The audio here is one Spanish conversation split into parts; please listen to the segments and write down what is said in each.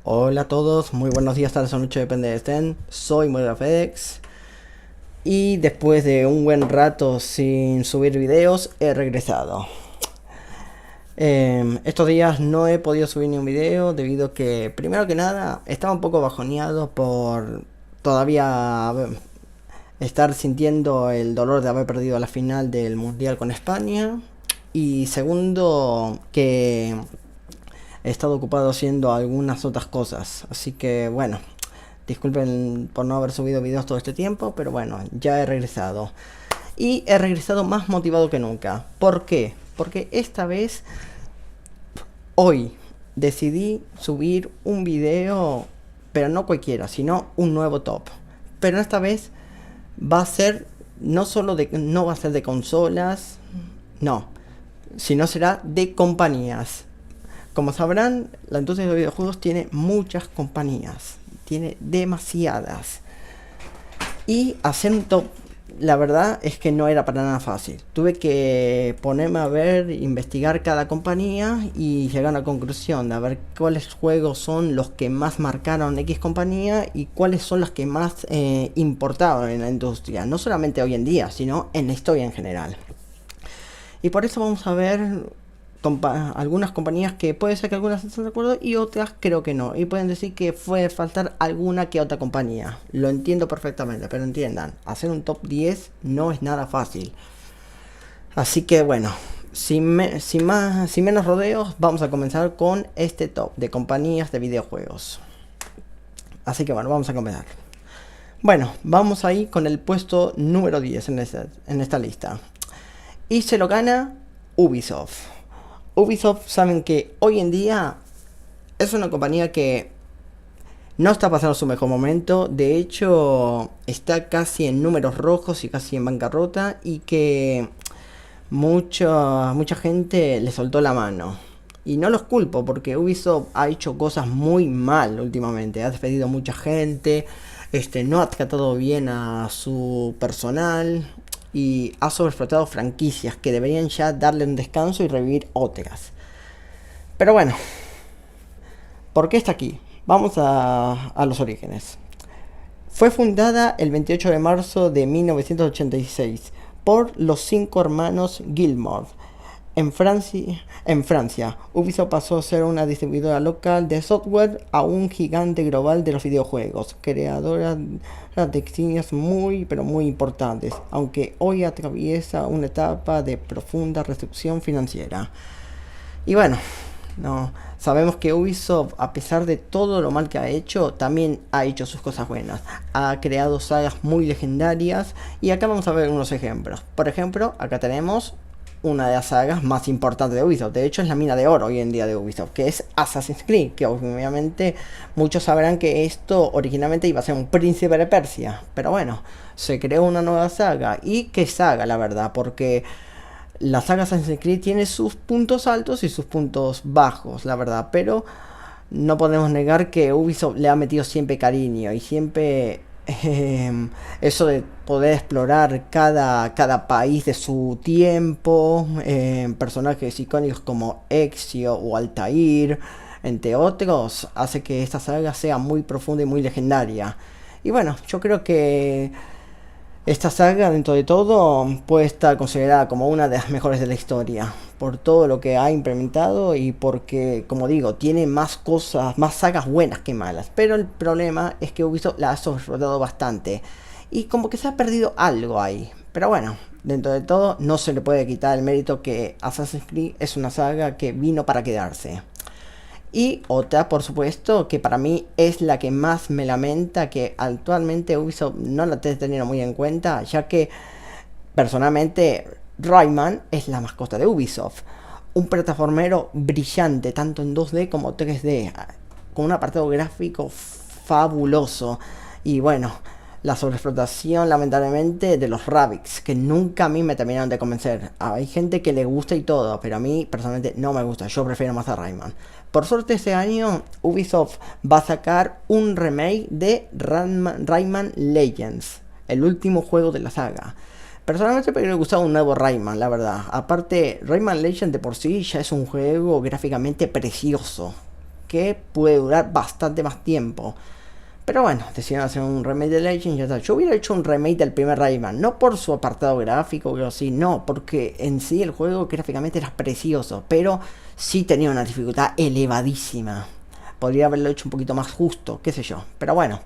Hola a todos, muy buenos días, tardes o noches, depende de estén. Soy MoiraFedex y después de un buen rato sin subir videos he regresado. Estos días no he podido subir ni un video debido a que, primero que nada, estaba un poco bajoneado por todavía estar sintiendo el dolor de haber perdido la final del Mundial con España. Y segundo, que he estado ocupado haciendo algunas otras cosas. Así que bueno, disculpen por no haber subido videos todo este tiempo, pero bueno, ya he regresado. Y he regresado más motivado que nunca. ¿Por qué? Porque esta vez, hoy, decidí subir un video, pero no cualquiera, sino un nuevo top. Pero esta vez va a ser no solo de, no va a ser de consolas, no, sino será de compañías. Como sabrán, la industria de los videojuegos tiene muchas compañías, tiene demasiadas. Y hacer un top, la verdad es que no era para nada fácil. Tuve que ponerme a ver, investigar cada compañía y llegar a una conclusión de a ver cuáles juegos son los que más marcaron X compañía y cuáles son los que más importaron en la industria. No solamente hoy en día, sino en la historia en general. Y por eso vamos a ver algunas compañías que puede ser que algunas estén de acuerdo y otras creo que no. Y pueden decir que puede faltar alguna que otra compañía. Lo entiendo perfectamente, pero entiendan, hacer un top 10 no es nada fácil. Así que bueno, sin menos rodeos, vamos a comenzar con este top de compañías de videojuegos. Así que bueno, vamos a comenzar. Bueno, vamos ahí con el puesto número 10 en esta lista. Y se lo gana Ubisoft. Ubisoft, saben que hoy en día es una compañía que no está pasando su mejor momento. De hecho, está casi en números rojos y casi en bancarrota. Y que mucha gente le soltó la mano. Y no los culpo porque Ubisoft ha hecho cosas muy mal últimamente. Ha despedido mucha gente. No ha tratado bien a su personal. Y ha sobreexplotado franquicias que deberían ya darle un descanso y revivir otras. Pero bueno, ¿por qué está aquí? Vamos a los orígenes. Fue fundada el 28 de marzo de 1986 por los 5 hermanos Gilmour. En Francia, Ubisoft pasó a ser una distribuidora local de software a un gigante global de los videojuegos, creadora de extrañas muy pero muy importantes, aunque hoy atraviesa una etapa de profunda restricción financiera. Y bueno, no sabemos que Ubisoft, a pesar de todo lo mal que ha hecho, también ha hecho sus cosas buenas. Ha creado sagas muy legendarias y acá vamos a ver unos ejemplos. Por ejemplo, acá tenemos una de las sagas más importantes de Ubisoft. De hecho, es la mina de oro hoy en día de Ubisoft, que es Assassin's Creed, que obviamente muchos sabrán que esto originalmente iba a ser un príncipe de Persia. Pero bueno, se creó una nueva saga. Y qué saga, la verdad, porque la saga Assassin's Creed tiene sus puntos altos y sus puntos bajos, la verdad. Pero no podemos negar que Ubisoft le ha metido siempre cariño y siempre eso de poder explorar cada país de su tiempo, personajes icónicos como Ezio o Altair, entre otros, hace que esta saga sea muy profunda y muy legendaria. Y bueno, yo creo que esta saga, dentro de todo, puede estar considerada como una de las mejores de la historia, por todo lo que ha implementado y porque, como digo, tiene más cosas, más sagas buenas que malas. Pero el problema es que Ubisoft la ha sobreexplotado bastante y como que se ha perdido algo ahí. Pero bueno, dentro de todo, no se le puede quitar el mérito que Assassin's Creed es una saga que vino para quedarse. Y otra, por supuesto, que para mí es la que más me lamenta, que actualmente Ubisoft no la esté teniendo muy en cuenta, ya que personalmente Rayman es la mascota de Ubisoft. Un plataformero brillante, tanto en 2D como 3D, con un apartado gráfico fabuloso. Y bueno, la sobreexplotación lamentablemente de los Rabbids, que nunca a mí me terminaron de convencer. Hay gente que le gusta y todo, pero a mí personalmente no me gusta, yo prefiero más a Rayman. Por suerte este año Ubisoft va a sacar un remake de Rayman Legends, el último juego de la saga. Personalmente me hubiera gustado un nuevo Rayman, la verdad. Aparte, Rayman Legends de por sí ya es un juego gráficamente precioso, que puede durar bastante más tiempo. Pero bueno, decidieron hacer un remake de Legend y ya está. Yo hubiera hecho un remake del primer Rayman, no por su apartado gráfico o así, no, porque en sí el juego gráficamente era precioso, pero sí tenía una dificultad elevadísima. Podría haberlo hecho un poquito más justo, qué sé yo, pero bueno.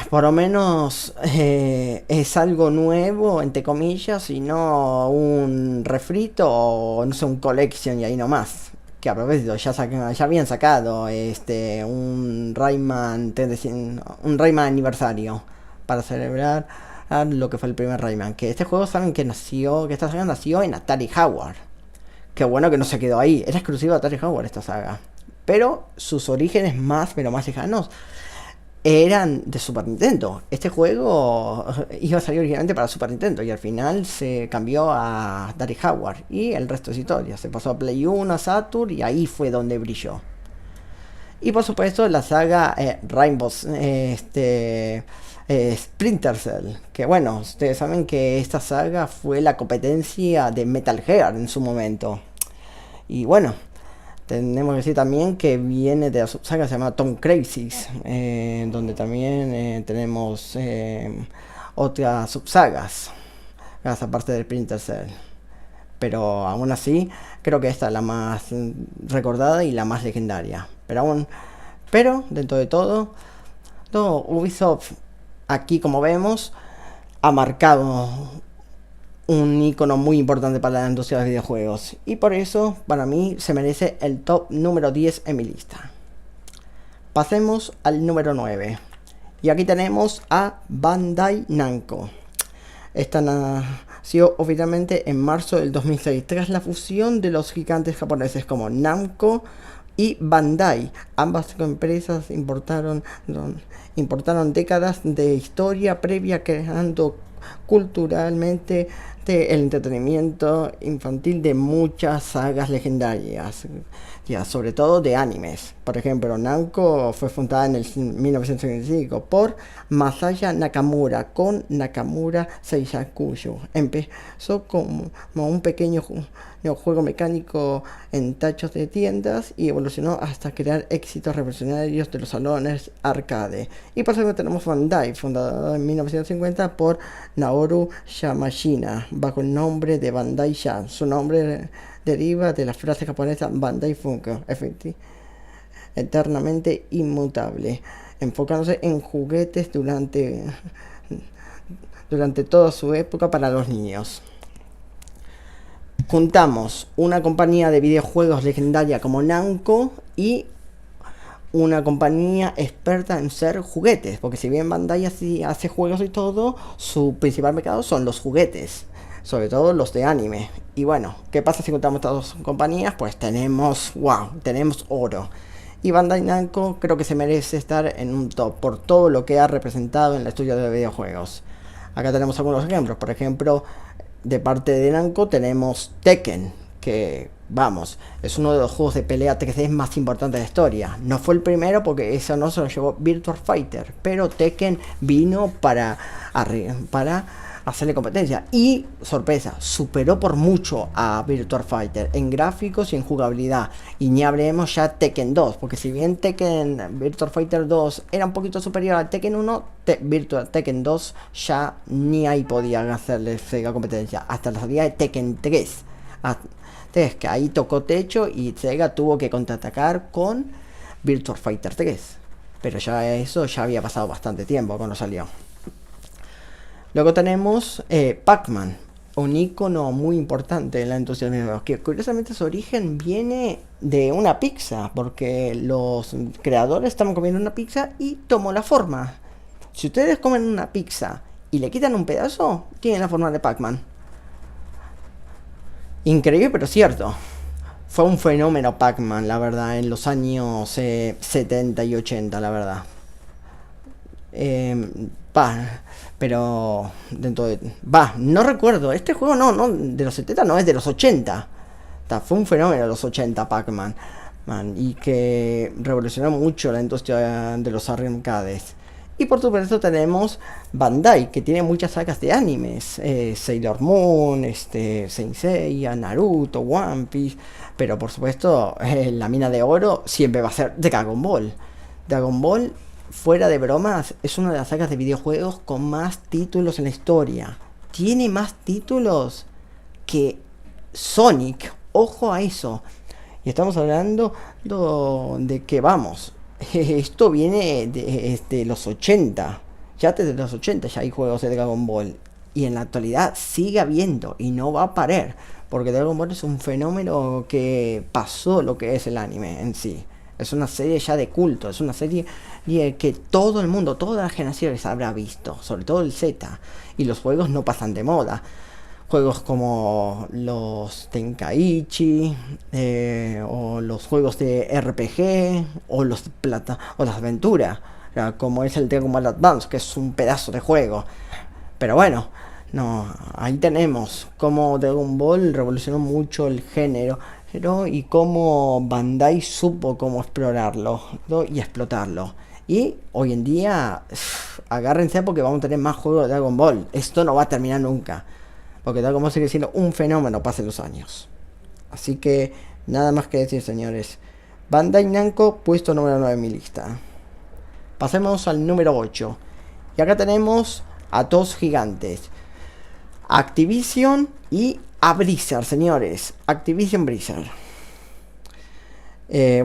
Por lo menos es algo nuevo, entre comillas, y no un refrito o no sé, un collection y ahí nomás. Que a propósito, ya habían sacado un Rayman aniversario para celebrar lo que fue el primer Rayman. Que este juego saben que esta saga nació en Atari Jaguar. Qué bueno que no se quedó ahí, era exclusivo de Atari Jaguar esta saga. Pero sus orígenes pero más lejanos eran de Super Nintendo. Este juego iba a salir originalmente para Super Nintendo y al final se cambió a Atari Jaguar y el resto es historia. Se pasó a Play 1, a Saturn y ahí fue donde brilló. Y por supuesto la saga Rainbow Splinter Cell, que bueno, ustedes saben que esta saga fue la competencia de Metal Gear en su momento. Y bueno, tenemos que decir también que viene de la subsaga que se llama Tom Cruises, donde también tenemos otras subsagas, aparte del Splinter Cell. Pero aún así, creo que esta es la más recordada y la más legendaria. Pero dentro de todo, Ubisoft, aquí como vemos, ha marcado un icono muy importante para la industria de los videojuegos. Y por eso, para mí, se merece el top número 10 en mi lista. Pasemos al número 9. Y aquí tenemos a Bandai Namco. Esta nació oficialmente en marzo del 2006, tras la fusión de los gigantes japoneses como Namco y Bandai. Ambas empresas importaron décadas de historia previa, creando culturalmente el entretenimiento infantil de muchas sagas legendarias, sobre todo de animes. Por ejemplo, Namco fue fundada en el 1975 por Masaya Nakamura con Nakamura Seisakuyo. Empezó como un pequeño juego mecánico en tachos de tiendas y evolucionó hasta crear éxitos revolucionarios de los salones arcade. Y por eso tenemos Bandai, fundada en 1950 por Naoru Yamashina, bajo el nombre de Bandai Ya. Su nombre deriva de la frase japonesa Bandai Funko, eternamente inmutable, enfocándose en juguetes durante toda su época para los niños. Juntamos una compañía de videojuegos legendaria como Namco y una compañía experta en ser juguetes, porque si bien Bandai hace juegos y todo, su principal mercado son los juguetes, sobre todo los de anime. Y bueno, ¿qué pasa si juntamos estas dos compañías? Pues tenemos oro. Y Bandai Namco creo que se merece estar en un top por todo lo que ha representado en la industria de videojuegos. Acá tenemos algunos ejemplos. Por ejemplo, de parte de Namco tenemos Tekken, que vamos, es uno de los juegos de pelea 3D más importantes de la historia. No fue el primero porque eso no se lo llevó Virtua Fighter, pero Tekken vino para hacerle competencia y, sorpresa, superó por mucho a Virtua Fighter en gráficos y en jugabilidad. Y ni hablemos ya Tekken 2, porque si bien Virtua Fighter 2 era un poquito superior al Tekken 1, Tekken 2 ya ni ahí podía hacerle Sega competencia, hasta la salida de Tekken 3. Que ahí tocó techo y Sega tuvo que contraatacar con Virtua Fighter 3. Pero eso ya había pasado bastante tiempo cuando salió. Luego tenemos Pac-Man, un icono muy importante en la industria de videojuegos, que curiosamente su origen viene de una pizza, porque los creadores estaban comiendo una pizza y tomó la forma. Si ustedes comen una pizza y le quitan un pedazo, tienen la forma de Pac-Man. Increíble, pero cierto. Fue un fenómeno Pac-Man, la verdad, en los años 70 y 80, la verdad. Pero no recuerdo. Este juego no de los 70, no, es de los 80. Fue un fenómeno de los 80 Pac-Man, y que revolucionó mucho la industria de los arcades. Y por supuesto tenemos Bandai, que tiene muchas sagas de animes, Sailor Moon, Saint Seiya, Naruto, One Piece, pero por supuesto la mina de oro siempre va a ser Dragon Ball. Dragon Ball, fuera de bromas, es una de las sagas de videojuegos con más títulos en la historia. Tiene más títulos que Sonic, ojo a eso. Y estamos hablando de que vamos, esto viene de los 80. Ya desde los 80 ya hay juegos de Dragon Ball. Y en la actualidad sigue habiendo y no va a parar. Porque Dragon Ball es un fenómeno que pasó lo que es el anime en sí. Es una serie ya de culto. Es una serie que todo el mundo, todas las generaciones habrá visto. Sobre todo el Z. Y los juegos no pasan de moda. Juegos como los Tenkaichi, o los juegos de RPG, o las aventuras, como es el Dragon Ball Advance, que es un pedazo de juego. Pero bueno, no, ahí tenemos cómo Dragon Ball revolucionó mucho el género, y cómo Bandai supo cómo explorarlo, ¿no? Y explotarlo. Y hoy en día, agárrense porque vamos a tener más juegos de Dragon Ball. Esto no va a terminar nunca. Porque Dragon Ball sigue siendo un fenómeno, pasen los años. Así que nada más que decir, señores. Bandai Namco, puesto número 9 en mi lista. Pasemos al número 8. Y acá tenemos a dos gigantes. Activision y a Blizzard, señores. Activision Blizzard.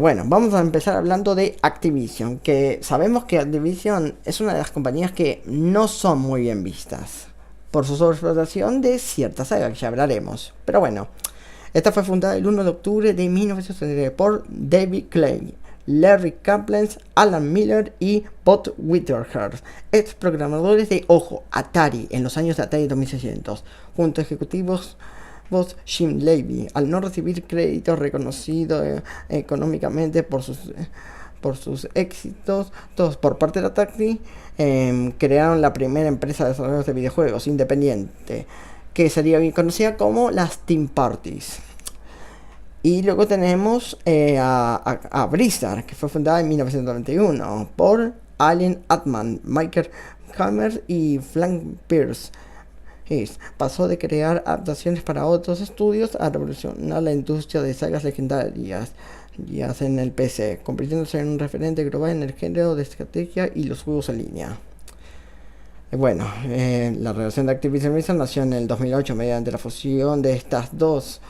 Bueno, vamos a empezar hablando de Activision. Que sabemos que Activision es una de las compañías que no son muy bien vistas por su sobreexplotación de ciertas sagas, que ya hablaremos. Pero bueno, esta fue fundada el 1 de octubre de 1979 por David Cay, Larry Kaplan, Alan Miller y Bob Whitaker, ex programadores de, ojo, Atari en los años de Atari 2600, junto a ejecutivos Jim Levy, al no recibir crédito reconocido económicamente por sus éxitos, todos por parte de Atari, crearon la primera empresa de desarrollo de videojuegos independiente, que sería bien conocida como las Team Parties. Y luego tenemos a Blizzard, que fue fundada en 1991 por Alan Altman, Michael Hammer y Frank Pierce. Pasó de crear adaptaciones para otros estudios a revolucionar la industria de sagas legendarias en el PC, convirtiéndose en un referente global en el género de estrategia y los juegos en línea. Bueno, la relación de Activision Blizzard nació en el 2008 mediante la fusión de estas dos.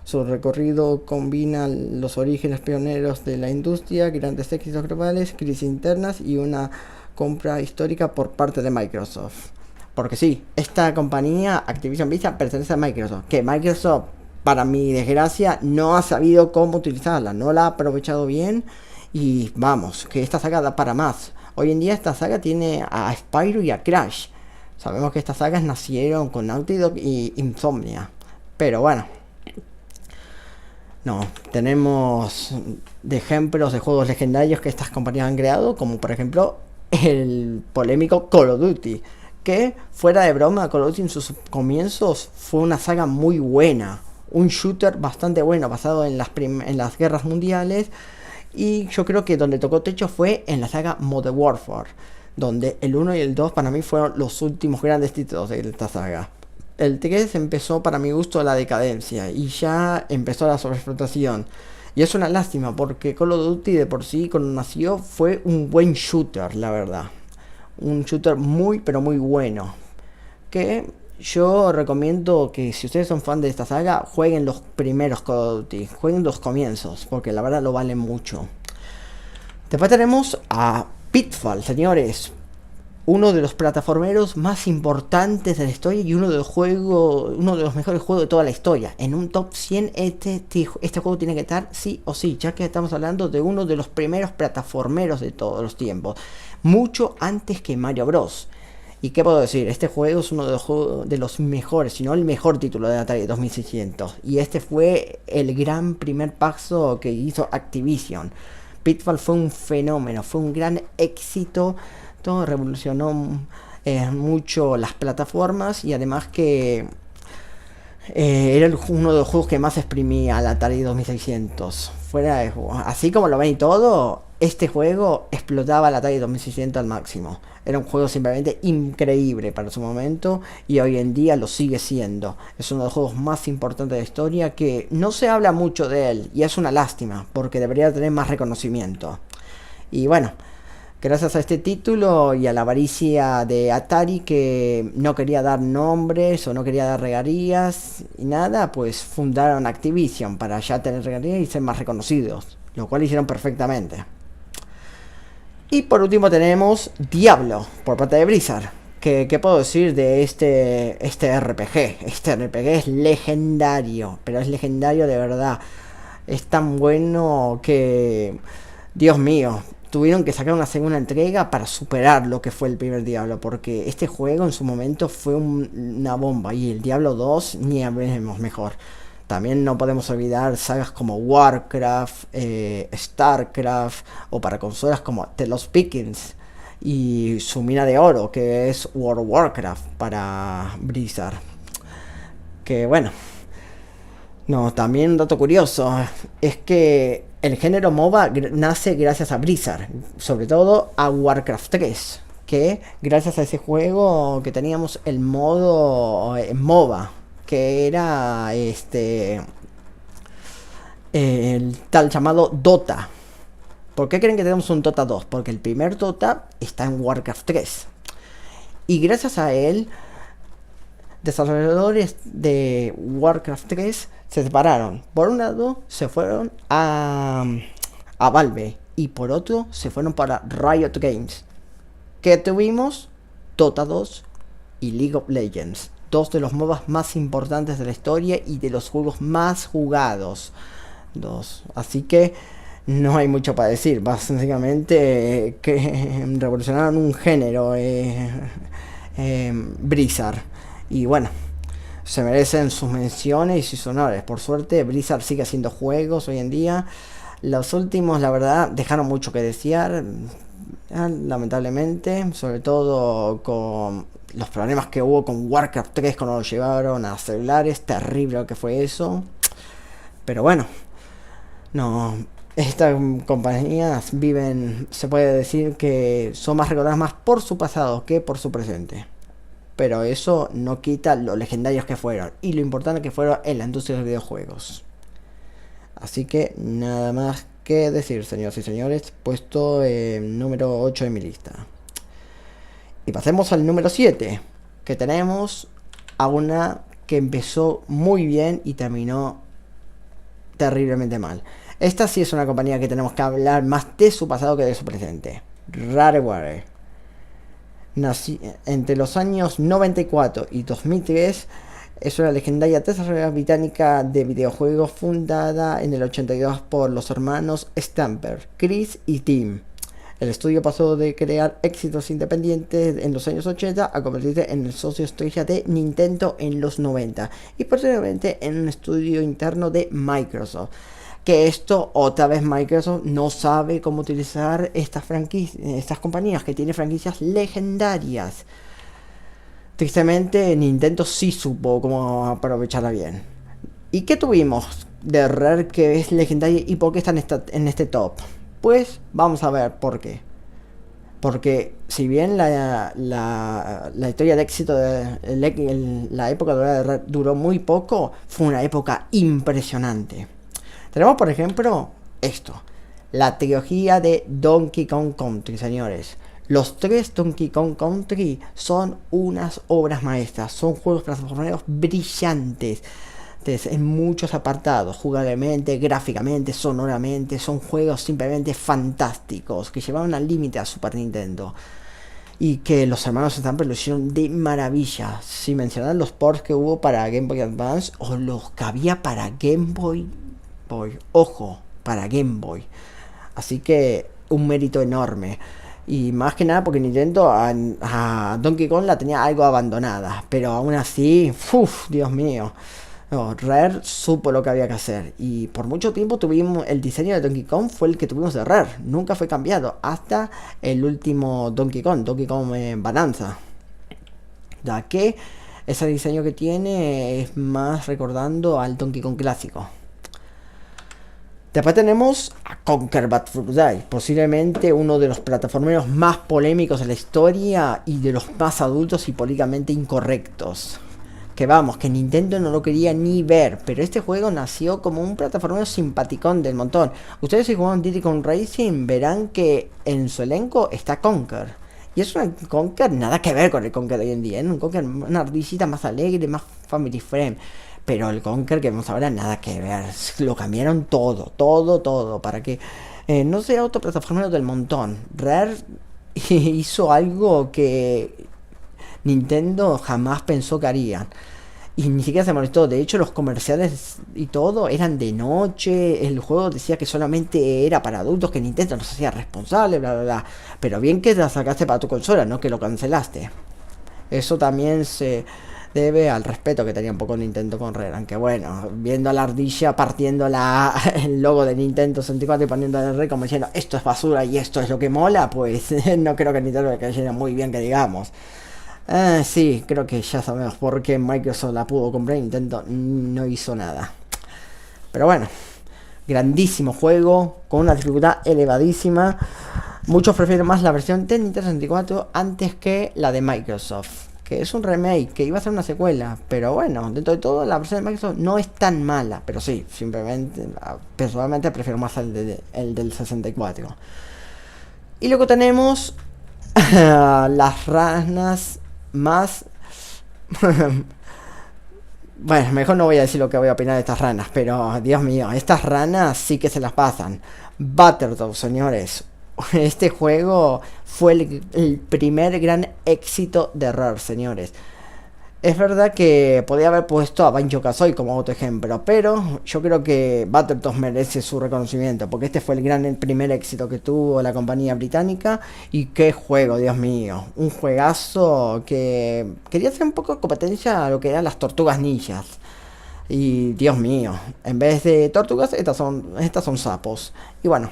Su recorrido combina los orígenes pioneros de la industria, grandes éxitos globales, crisis internas y una compra histórica por parte de Microsoft. Porque sí, esta compañía, Activision Blizzard, pertenece a Microsoft. Que Microsoft, para mi desgracia, no ha sabido cómo utilizarla. No la ha aprovechado bien. Y vamos, que esta saga da para más. Hoy en día esta saga tiene a Spyro y a Crash. Sabemos que estas sagas nacieron con Naughty Dog y Insomnia. Pero bueno. No, tenemos de ejemplos de juegos legendarios que estas compañías han creado. Como por ejemplo el polémico Call of Duty. Que fuera de broma, Call of Duty en sus comienzos fue una saga muy buena, un shooter bastante bueno basado en las guerras mundiales, y yo creo que donde tocó techo fue en la saga Modern Warfare, donde el 1 y el 2 para mí fueron los últimos grandes títulos de esta saga. El 3 empezó para mi gusto la decadencia y ya empezó la sobreexplotación. Y es una lástima porque Call of Duty de por sí cuando nació fue un buen shooter, la verdad. Un shooter muy pero muy bueno, que yo recomiendo que si ustedes son fan de esta saga, jueguen los primeros Call of Duty, jueguen los comienzos, porque la verdad lo valen mucho. Después tenemos a Pitfall, señores, uno de los plataformeros más importantes de la historia y uno de los mejores juegos de toda la historia. En un top 100 este juego tiene que estar sí o sí, ya que estamos hablando de uno de los primeros plataformeros de todos los tiempos, mucho antes que Mario Bros. ¿Y qué puedo decir? Este juego es uno de los mejores, si no el mejor título de Atari 2600. Y este fue el gran primer paso que hizo Activision. Pitfall fue un fenómeno, fue un gran éxito. Todo revolucionó mucho las plataformas y además que era uno de los juegos que más exprimía al Atari 2600. Así como lo ven y todo, este juego explotaba la Atari 2600 al máximo. Era un juego simplemente increíble para su momento y hoy en día lo sigue siendo. Es uno de los juegos más importantes de la historia que no se habla mucho de él y es una lástima porque debería tener más reconocimiento. Y bueno, gracias a este título y a la avaricia de Atari que no quería dar nombres o no quería dar regalías y nada, pues fundaron Activision para ya tener regalías y ser más reconocidos, lo cual hicieron perfectamente. Y por último tenemos Diablo, por parte de Blizzard. ¿Qué puedo decir de este RPG? Este RPG es legendario, pero es legendario de verdad. Es tan bueno que, Dios mío, tuvieron que sacar una segunda entrega para superar lo que fue el primer Diablo, porque este juego en su momento fue una bomba y el Diablo 2 ni hablemos mejor. También no podemos olvidar sagas como Warcraft, Starcraft o para consolas como The Lost Vikings y su mina de oro que es World of Warcraft para Blizzard. Que bueno, no, también un dato curioso es que el género MOBA nace gracias a Blizzard, sobre todo a Warcraft 3, que gracias a ese juego que teníamos el modo MOBA, que era el tal llamado Dota. ¿Por qué creen que tenemos un Dota 2? Porque el primer Dota está en Warcraft 3. Y gracias a él, desarrolladores de Warcraft 3 se separaron. Por un lado, se fueron a Valve. Y por otro, se fueron para Riot Games. ¿Qué tuvimos? Dota 2 y League of Legends. Dos de los MOBAs más importantes de la historia y de los juegos más jugados. Así que no hay mucho para decir. Básicamente que revolucionaron un género, Blizzard. Y bueno, se merecen sus menciones y sus honores. Por suerte, Blizzard sigue haciendo juegos hoy en día. Los últimos, la verdad, dejaron mucho que desear, lamentablemente, sobre todo con los problemas que hubo con Warcraft 3 cuando lo llevaron a celulares. Terrible lo que fue eso. Pero bueno, no, estas compañías viven, se puede decir que son más recordadas más por su pasado que por su presente. Pero eso no quita lo legendarios que fueron y lo importante que fueron en la industria de los videojuegos. Así que nada más que decir, señoras y señores, puesto número 8 de mi lista. Y pasemos al número 7, que tenemos a una que empezó muy bien y terminó terriblemente mal. Esta sí es una compañía que tenemos que hablar más de su pasado que de su presente. Rareware. Nací entre los años 94 y 2003. Es una legendaria desarrolladora británica de videojuegos fundada en el 82 por los hermanos Stamper, Chris y Tim. El estudio pasó de crear éxitos independientes en los años 80 a convertirse en el socio estrella de Nintendo en los 90 y posteriormente en un estudio interno de Microsoft. Que esto, otra vez Microsoft no sabe cómo utilizar estas compañías que tienen franquicias legendarias. Tristemente, Nintendo sí supo cómo aprovecharla bien. ¿Y qué tuvimos de Rare que es legendaria y por qué está en este top? Pues vamos a ver por qué. Porque si bien la historia de éxito de la época dorada de Rare duró muy poco, fue una época impresionante. Tenemos por ejemplo esto, la trilogía de Donkey Kong Country, señores. Los tres Donkey Kong Country son unas obras maestras, son juegos plataformeros brillantes en muchos apartados, jugablemente, gráficamente, sonoramente, son juegos simplemente fantásticos que llevaron al límite a Super Nintendo y que los hermanos Stamper lo hicieron de maravilla, sin mencionar los ports que hubo para Game Boy Advance o los que había para Game Boy, ojo, para Game Boy, así que un mérito enorme. Y más que nada porque Nintendo a Donkey Kong la tenía algo abandonada. Pero aún así, Dios mío. No, Rare supo lo que había que hacer. Y por mucho tiempo tuvimos el diseño de Donkey Kong fue el que tuvimos de Rare. Nunca fue cambiado. Hasta el último Donkey Kong Bonanza. Ya que ese diseño que tiene es más recordando al Donkey Kong clásico. Después tenemos a Conker Bad Fur Day, posiblemente uno de los plataformeros más polémicos de la historia y de los más adultos y políticamente incorrectos. Que vamos, que Nintendo no lo quería ni ver, pero este juego nació como un plataformero simpaticón del montón. Ustedes si jugaron Diddy Kong Racing verán que en su elenco está Conker. Y es un Conker nada que ver con el Conker de hoy en día, un Conker, una ardillita más alegre, más family friend. Pero el Conker que vemos ahora nada que ver. Lo cambiaron todo. Para que no sea otro plataformero del montón. Rare hizo algo que Nintendo jamás pensó que harían. Y ni siquiera se molestó. De hecho, los comerciales y todo eran de noche. El juego decía que solamente era para adultos, que Nintendo no se hacía responsable, bla, bla, bla. Pero bien que la sacaste para tu consola, no que lo cancelaste. Eso también se debe al respeto que tenía un poco Nintendo con Rare. Aunque bueno, viendo a la ardilla partiendo el logo de Nintendo 64 y poniendo el Rare como diciendo esto es basura y esto es lo que mola, pues no creo que Nintendo le cayera muy bien, que digamos. Sí, creo que ya sabemos por qué Microsoft la pudo comprar y Nintendo no hizo nada. Pero bueno, grandísimo juego, con una dificultad elevadísima. Muchos prefieren más la versión de Nintendo 64 antes que la de Microsoft, que es un remake, que iba a ser una secuela. Pero bueno, dentro de todo la versión de Microsoft no es tan mala. Pero sí, simplemente, personalmente prefiero más el del 64. Y luego tenemos las ranas más... Bueno, mejor no voy a decir lo que voy a opinar de estas ranas, pero Dios mío, estas ranas sí que se las pasan. Battletoads, señores. Este juego fue el primer gran éxito de Rare, señores. Es verdad que podía haber puesto a Banjo-Kazooie como otro ejemplo, pero yo creo que Battletoads merece su reconocimiento, porque este fue el primer éxito que tuvo la compañía británica. Y qué juego, Dios mío, un juegazo que quería hacer un poco de competencia a lo que eran las tortugas ninjas. Y Dios mío, en vez de tortugas, estas son sapos. Y bueno,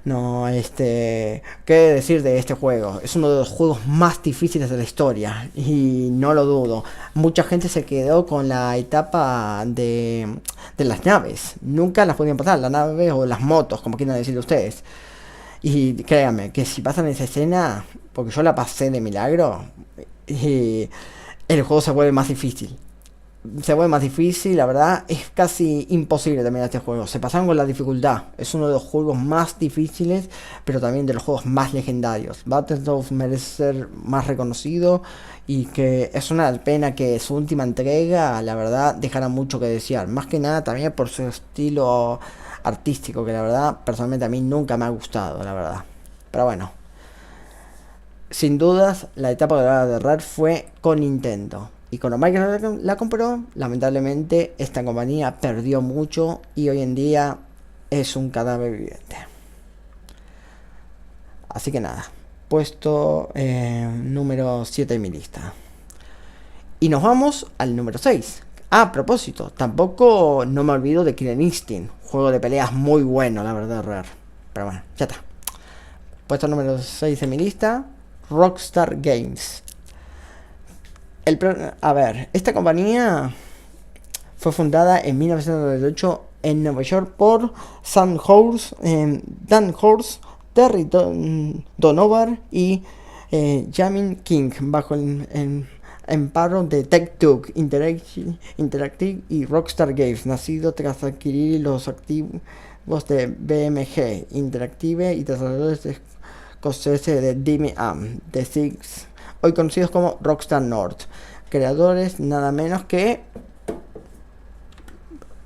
no, qué decir de este juego. Es uno de los juegos más difíciles de la historia y no lo dudo. Mucha gente se quedó con la etapa de las naves. Nunca las podían pasar, las naves o las motos, como quieran decir ustedes. Y créanme, que si pasan esa escena, porque yo la pasé de milagro, y el juego se vuelve más difícil. La verdad es casi imposible terminar este juego. Se pasaron con la dificultad. Es uno de los juegos más difíciles, pero también de los juegos más legendarios. Battletoads merece ser más reconocido y que es una pena que su última entrega, la verdad, dejara mucho que desear. Más que nada también por su estilo artístico, que la verdad, personalmente a mí nunca me ha gustado, la verdad. Pero bueno, sin dudas, la etapa de Rare fue con Nintendo. Y cuando Microsoft la compró, lamentablemente esta compañía perdió mucho y hoy en día es un cadáver viviente. Así que nada, puesto número 7 en mi lista. Y nos vamos al número 6. A propósito, tampoco no me olvido de Killer Instinct, juego de peleas muy bueno, la verdad, Rare. Pero bueno, ya está. Puesto número 6 en mi lista, Rockstar Games. A ver, esta compañía fue fundada en 1998 en Nueva York por Dan Horst, Terry Donovan y Jamin King, bajo el amparo de Take-Two Interactive y Rockstar Games, nacido tras adquirir los activos de BMG Interactive y desarrolladores escoceses de Dime The Six, hoy conocidos como Rockstar North, creadores nada menos que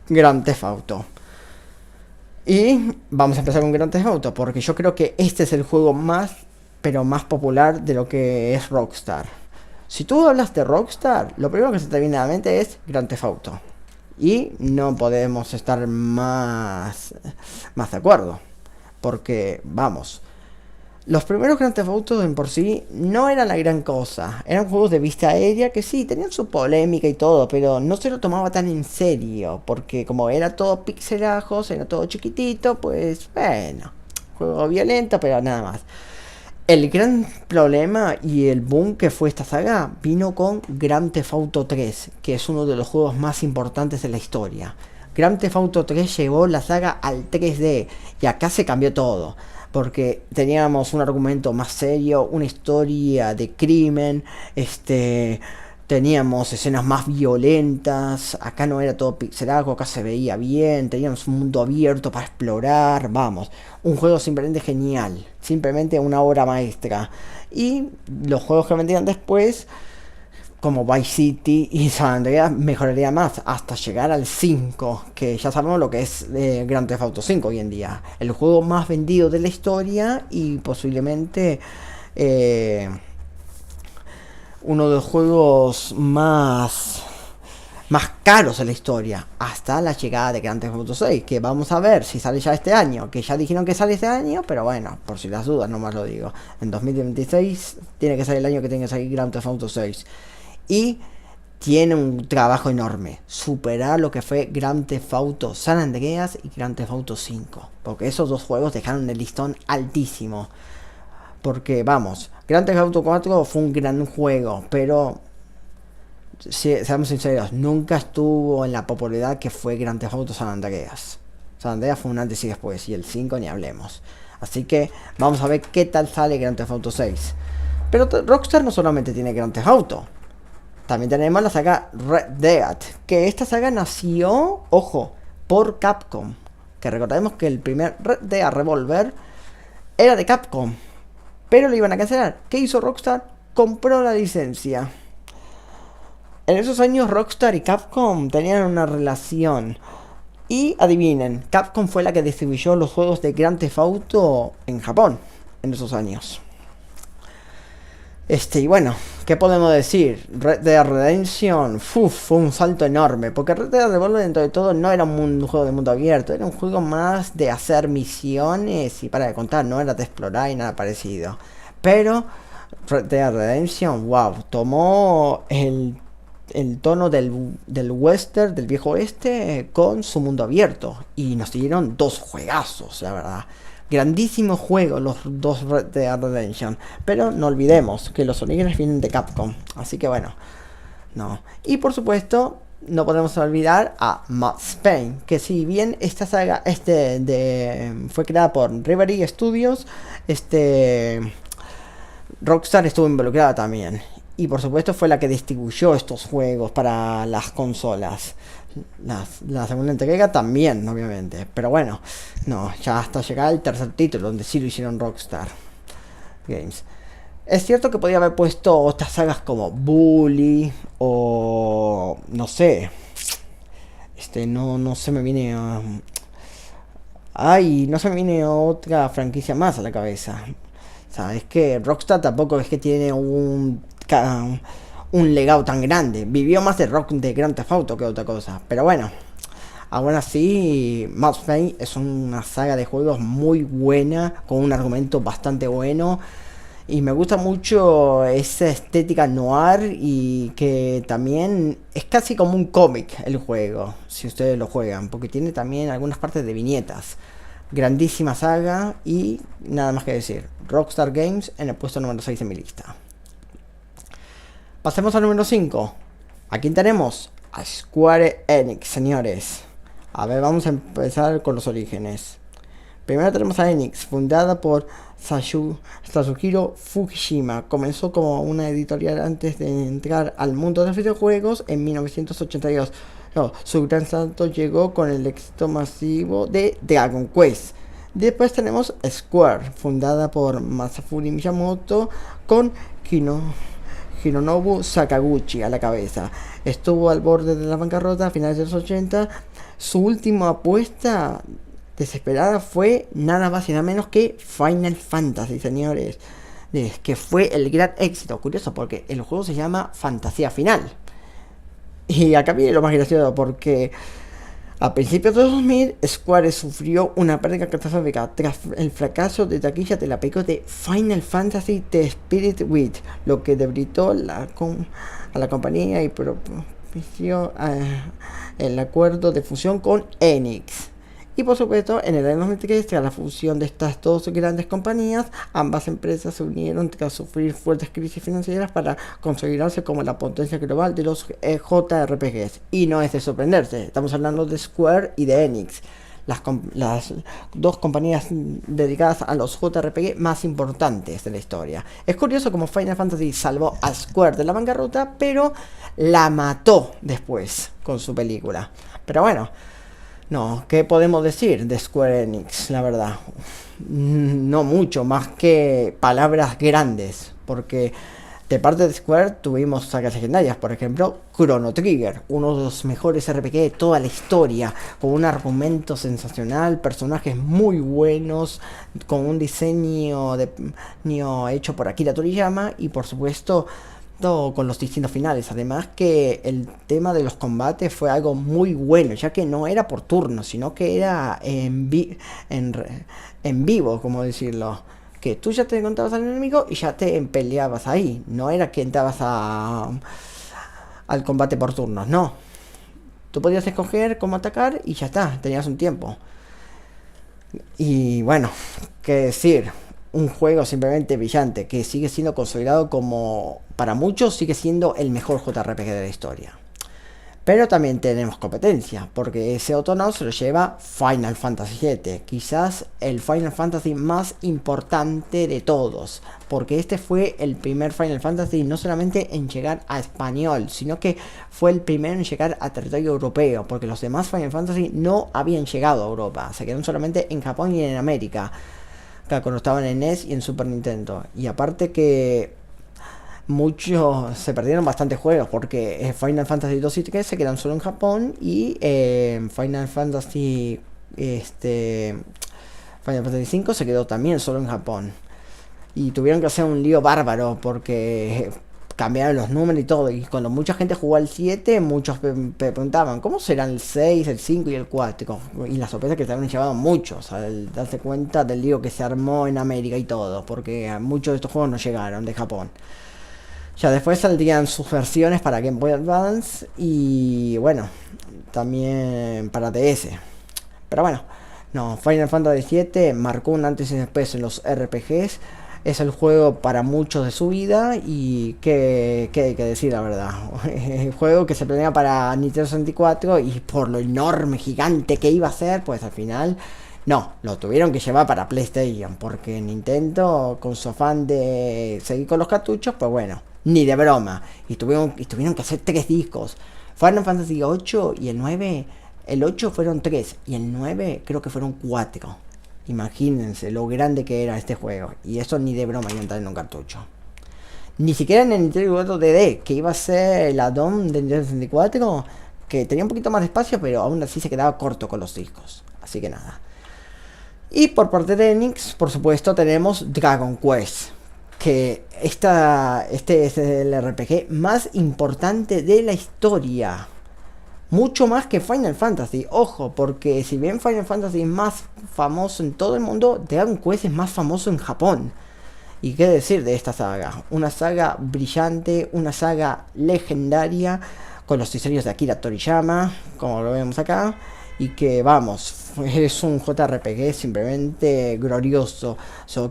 Grand Theft Auto. Y vamos a empezar con Grand Theft Auto, porque yo creo que este es el juego más popular de lo que es Rockstar. Si tú hablas de Rockstar, lo primero que se te viene a la mente es Grand Theft Auto. Y no podemos estar más de acuerdo, porque vamos, los primeros Grand Theft Auto en por sí no eran la gran cosa. Eran juegos de vista aérea que sí, tenían su polémica y todo, pero no se lo tomaba tan en serio, porque como era todo pixelajos, era todo chiquitito, pues bueno, juego violento, pero nada más. El gran problema y el boom que fue esta saga vino con Grand Theft Auto 3, que es uno de los juegos más importantes de la historia. Grand Theft Auto 3 llevó la saga al 3D y acá se cambió todo. Porque teníamos un argumento más serio, una historia de crimen, teníamos escenas más violentas, acá no era todo pixelado, acá se veía bien, teníamos un mundo abierto para explorar, vamos, un juego simplemente genial, simplemente una obra maestra. Y los juegos que vendrían después, como Vice City y San Andreas, mejoraría más hasta llegar al 5, que ya sabemos lo que es Grand Theft Auto 5 hoy en día, el juego más vendido de la historia y posiblemente uno de los juegos más caros de la historia, hasta la llegada de Grand Theft Auto 6, que vamos a ver si sale ya este año, que ya dijeron que sale este año, pero bueno, por si las dudas, nomás lo digo, en 2026 tiene que salir el año que tiene que salir Grand Theft Auto 6. Y tiene un trabajo enorme, superar lo que fue Grand Theft Auto San Andreas y Grand Theft Auto 5, porque esos dos juegos dejaron el listón altísimo. Porque vamos, Grand Theft Auto 4 fue un gran juego, pero seamos sinceros, nunca estuvo en la popularidad que fue Grand Theft Auto San Andreas. San Andreas fue un antes y después, y el 5 ni hablemos. Así que vamos a ver qué tal sale Grand Theft Auto 6. Pero Rockstar no solamente tiene Grand Theft Auto, también tenemos la saga Red Dead, que esta saga nació, ojo, por Capcom. Que recordemos que el primer Red Dead Revolver era de Capcom, pero lo iban a cancelar. ¿Qué hizo Rockstar? Compró la licencia. En esos años Rockstar y Capcom tenían una relación. Y adivinen, Capcom fue la que distribuyó los juegos de Grand Theft Auto en Japón en esos años. Y bueno, ¿qué podemos decir? Red Dead Redemption fue un salto enorme, porque Red Dead Revolver dentro de todo no era un juego de mundo abierto, era un juego más de hacer misiones y para de contar, no era de explorar y nada parecido. Pero Red Dead Redemption, wow, tomó el tono del western, del viejo oeste, con su mundo abierto, y nos dieron dos juegazos, la verdad. Grandísimos juegos los dos Red Dead Redemption. Pero no olvidemos que los orígenes vienen de Capcom. Así que bueno, no. Y por supuesto, no podemos olvidar a Max Payne. Que si bien esta saga fue creada por Reverie Studios, Rockstar estuvo involucrada también. Y por supuesto fue la que distribuyó estos juegos para las consolas. La segunda entrega también, obviamente. Pero bueno, no, ya hasta llegar al tercer título, donde sí lo hicieron Rockstar Games. Es cierto que podía haber puesto otras sagas como Bully o no sé. No se me viene no se me viene otra franquicia más a la cabeza. O sea, es que Rockstar tampoco es que tiene un legado tan grande. Vivió más de Grand Theft Auto que otra cosa. Pero bueno, aún así, Max Payne es una saga de juegos muy buena, con un argumento bastante bueno. Y me gusta mucho esa estética noir, y que también es casi como un cómic el juego, si ustedes lo juegan, porque tiene también algunas partes de viñetas. Grandísima saga y nada más que decir. Rockstar Games en el puesto número 6 de mi lista. Pasemos al número 5. Aquí tenemos a Square Enix, señores. A ver, vamos a empezar con los orígenes. Primero tenemos a Enix, fundada por Sasuhiro Fujishima. Comenzó como una editorial antes de entrar al mundo de los videojuegos en 1982. Su gran salto llegó con el éxito masivo de Dragon Quest. Después tenemos Square, fundada por Masafumi Miyamoto, con Hironobu Sakaguchi a la cabeza. Estuvo al borde de la bancarrota a finales de los 80. Su última apuesta desesperada fue nada más y nada menos que Final Fantasy, señores. Que fue el gran éxito. Curioso, porque el juego se llama Fantasía Final. Y acá viene lo más gracioso, porque a principios de 2000, Square sufrió una pérdida catastrófica tras el fracaso de taquilla de la película de Final Fantasy The Spirit Week, lo que debilitó a la compañía y propició el acuerdo de fusión con Enix. Y por supuesto, en el año 2003, tras la fusión de estas dos grandes compañías, ambas empresas se unieron tras sufrir fuertes crisis financieras para consolidarse como la potencia global de los JRPGs. Y no es de sorprenderse, estamos hablando de Square y de Enix, las dos compañías dedicadas a los JRPG más importantes de la historia. Es curioso como Final Fantasy salvó a Square de la bancarrota, pero la mató después con su película. Pero bueno, no, ¿qué podemos decir de Square Enix? La verdad, no mucho, más que palabras grandes, porque de parte de Square tuvimos sagas legendarias, por ejemplo, Chrono Trigger, uno de los mejores RPG de toda la historia, con un argumento sensacional, personajes muy buenos, con un diseño hecho por Akira Toriyama y por supuesto con los distintos finales. Además que el tema de los combates fue algo muy bueno, ya que no era por turno, sino que era en vivo, como decirlo. Que tú ya te encontrabas al enemigo y ya te peleabas ahí. No era que entrabas al combate por turnos, no. Tú podías escoger cómo atacar y ya está, tenías un tiempo. Y bueno, qué decir, un juego simplemente brillante que sigue siendo considerado como, para muchos, sigue siendo el mejor JRPG de la historia. Pero también tenemos competencia, porque ese otoño se lo lleva Final Fantasy VII, quizás el Final Fantasy más importante de todos, porque este fue el primer Final Fantasy no solamente en llegar a español, sino que fue el primero en llegar a territorio europeo, porque los demás Final Fantasy no habían llegado a Europa, se quedaron solamente en Japón y en América, cuando estaban en NES y en Super Nintendo. Y aparte que muchos se perdieron bastantes juegos porque Final Fantasy 2 y 3 se quedan solo en Japón y Final Fantasy Final Fantasy 5 se quedó también solo en Japón y tuvieron que hacer un lío bárbaro porque cambiaron los números y todo, y cuando mucha gente jugó al 7 muchos preguntaban ¿cómo serán el 6, el 5 y el 4? Y la sorpresa que se habían llevado muchos al darse cuenta del lío que se armó en América y todo, porque muchos de estos juegos no llegaron de Japón. Ya después saldrían sus versiones para Game Boy Advance y bueno, también para DS. Pero bueno, no, Final Fantasy VII marcó un antes y después en los RPGs. Es el juego para muchos de su vida y qué hay que decir la verdad. El juego que se planea para Nintendo 64 y por lo enorme, gigante que iba a ser, pues al final no, lo tuvieron que llevar para PlayStation, porque Nintendo, con su afán de seguir con los cartuchos, pues bueno, ni de broma. Y tuvieron que hacer 3 discos. Final Fantasy 8 y el 9, el 8 fueron 3 y el 9 creo que fueron 4. Imagínense lo grande que era este juego. Y eso ni de broma iba a entrar en un cartucho. Ni siquiera en el Nintendo 64DD, que iba a ser el add-on de Nintendo 64, que tenía un poquito más de espacio, pero aún así se quedaba corto con los discos. Así que nada. Y por parte de Enix, por supuesto, tenemos Dragon Quest, que este es el RPG más importante de la historia. Mucho más que Final Fantasy, ojo, porque si bien Final Fantasy es más famoso en todo el mundo, Dragon Quest es más famoso en Japón. Y qué decir de esta saga, una saga brillante, una saga legendaria, con los diseños de Akira Toriyama, como lo vemos acá, y que vamos, es un JRPG simplemente glorioso,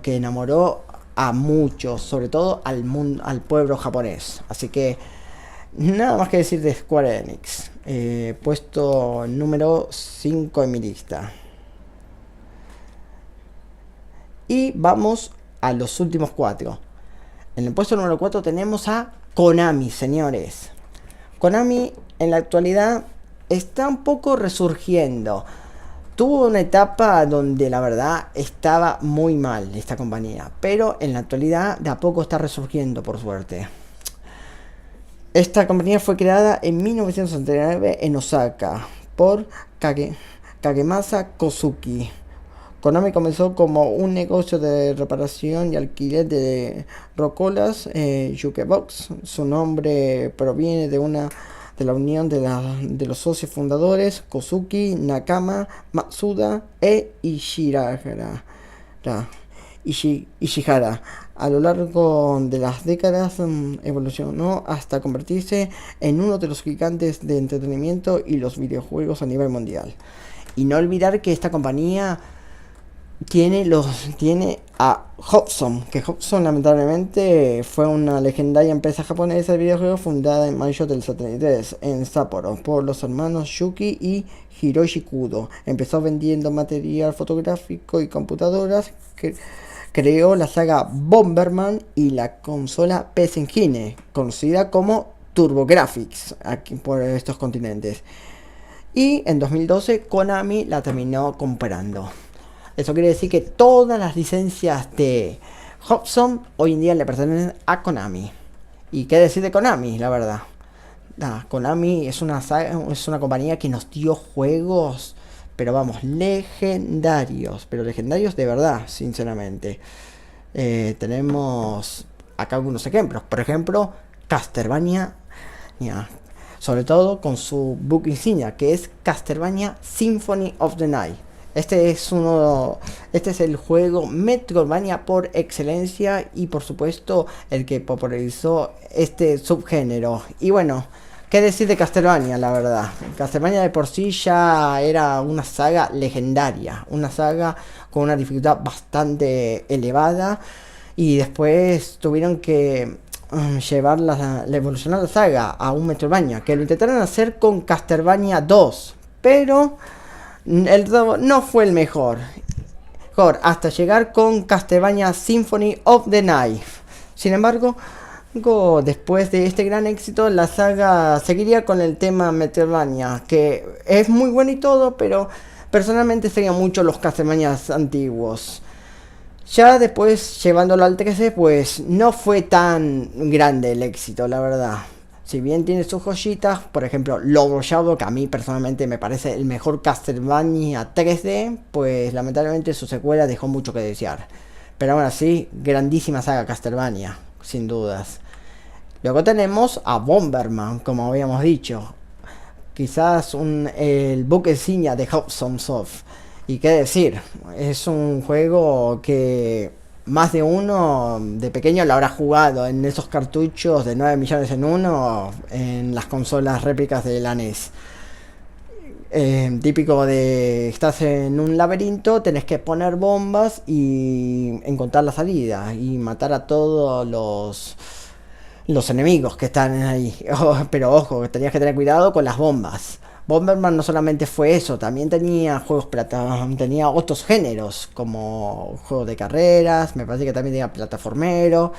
que enamoró a muchos, sobre todo al mundo, al pueblo japonés. Así que nada más que decir de Square Enix. Puesto número 5 en mi lista. Y vamos a los últimos 4. En el puesto número 4 tenemos a Konami, señores. Konami en la actualidad está un poco resurgiendo. Tuvo una etapa donde la verdad estaba muy mal esta compañía, pero en la actualidad de a poco está resurgiendo, por suerte. Esta compañía fue creada en 1969 en Osaka por Kagemasa Kosuki. Konami comenzó como un negocio de reparación y alquiler de rocolas, Jukebox. Su nombre proviene de la unión de los socios fundadores Kosuki, Nakama, Matsuda e Ishihara. A lo largo de las décadas evolucionó hasta convertirse en uno de los gigantes de entretenimiento y los videojuegos a nivel mundial. Y no olvidar que esta compañía tiene a Hobson, que Hobson lamentablemente fue una legendaria empresa japonesa de videojuegos fundada en mayo del 73 en Sapporo por los hermanos Yuki y Hiroshi Kudo. Empezó vendiendo material fotográfico y computadoras, que creó la saga Bomberman y la consola PS Engine, conocida como TurboGrafx aquí por estos continentes. Y en 2012 Konami la terminó comprando. Eso quiere decir que todas las licencias de Hobson hoy en día le pertenecen a Konami. ¿Y qué decir de Konami, la verdad? Konami es una compañía que nos dio juegos, pero vamos, legendarios. Pero legendarios de verdad, sinceramente. Tenemos acá algunos ejemplos. Por ejemplo, Castlevania. Sobre todo con su book insignia, que es Castlevania Symphony of the Night. Este es el juego Metroidvania por excelencia y por supuesto el que popularizó este subgénero. Y bueno, qué decir de Castlevania, la verdad. Castlevania de por sí ya era una saga legendaria, una saga con una dificultad bastante elevada y después tuvieron que evolucionar la saga a un Metroidvania, que lo intentaron hacer con Castlevania 2, pero el 2 no fue el mejor, hasta llegar con Castlevania Symphony of the Night. Sin embargo, después de este gran éxito, la saga seguiría con el tema Metroidvania, que es muy bueno y todo, pero personalmente seguían mucho los Castlevanias antiguos. Ya después, llevándolo al 13, pues no fue tan grande el éxito, la verdad. Si bien tiene sus joyitas, por ejemplo, Lobo Shadow, que a mí personalmente me parece el mejor Castlevania 3D, pues lamentablemente su secuela dejó mucho que desear. Pero aún así, grandísima saga Castlevania, sin dudas. Luego tenemos a Bomberman, como habíamos dicho. Quizás el buque insignia de Hobson Soft. Y qué decir, es un juego que más de uno de pequeño lo habrá jugado en esos cartuchos de 9 millones en uno en las consolas réplicas de la NES. Típico de estás en un laberinto, tenés que poner bombas y encontrar la salida y matar a todos los enemigos que están ahí. Pero ojo, tenías que tener cuidado con las bombas. Bomberman no solamente fue eso, también tenía tenía otros géneros, como juegos de carreras, me parece que también tenía plataformero.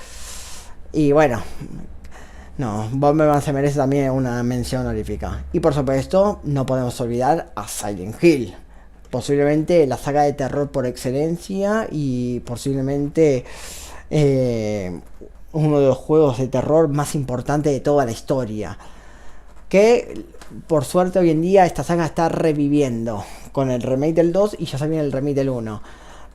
Y bueno, no, Bomberman se merece también una mención honorífica. Y por supuesto, no podemos olvidar a Silent Hill. Posiblemente la saga de terror por excelencia y posiblemente uno de los juegos de terror más importantes de toda la historia. Que por suerte hoy en día esta saga está reviviendo con el remake del 2 y ya se viene el remake del 1.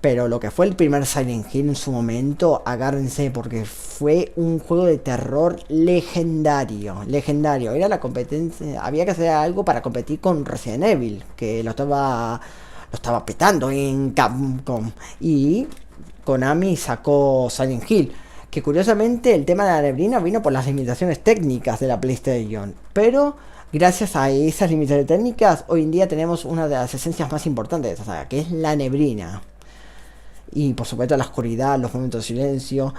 Pero lo que fue el primer Silent Hill en su momento, agárrense porque fue un juego de terror legendario. Era la competencia, había que hacer algo para competir con Resident Evil, que lo estaba petando en Capcom. Y Konami sacó Silent Hill. Que curiosamente el tema de la neblina vino por las limitaciones técnicas de la PlayStation. Pero gracias a esas limitaciones técnicas, hoy en día tenemos una de las esencias más importantes de esta saga, que es la neblina. Y por supuesto la oscuridad, los momentos de silencio.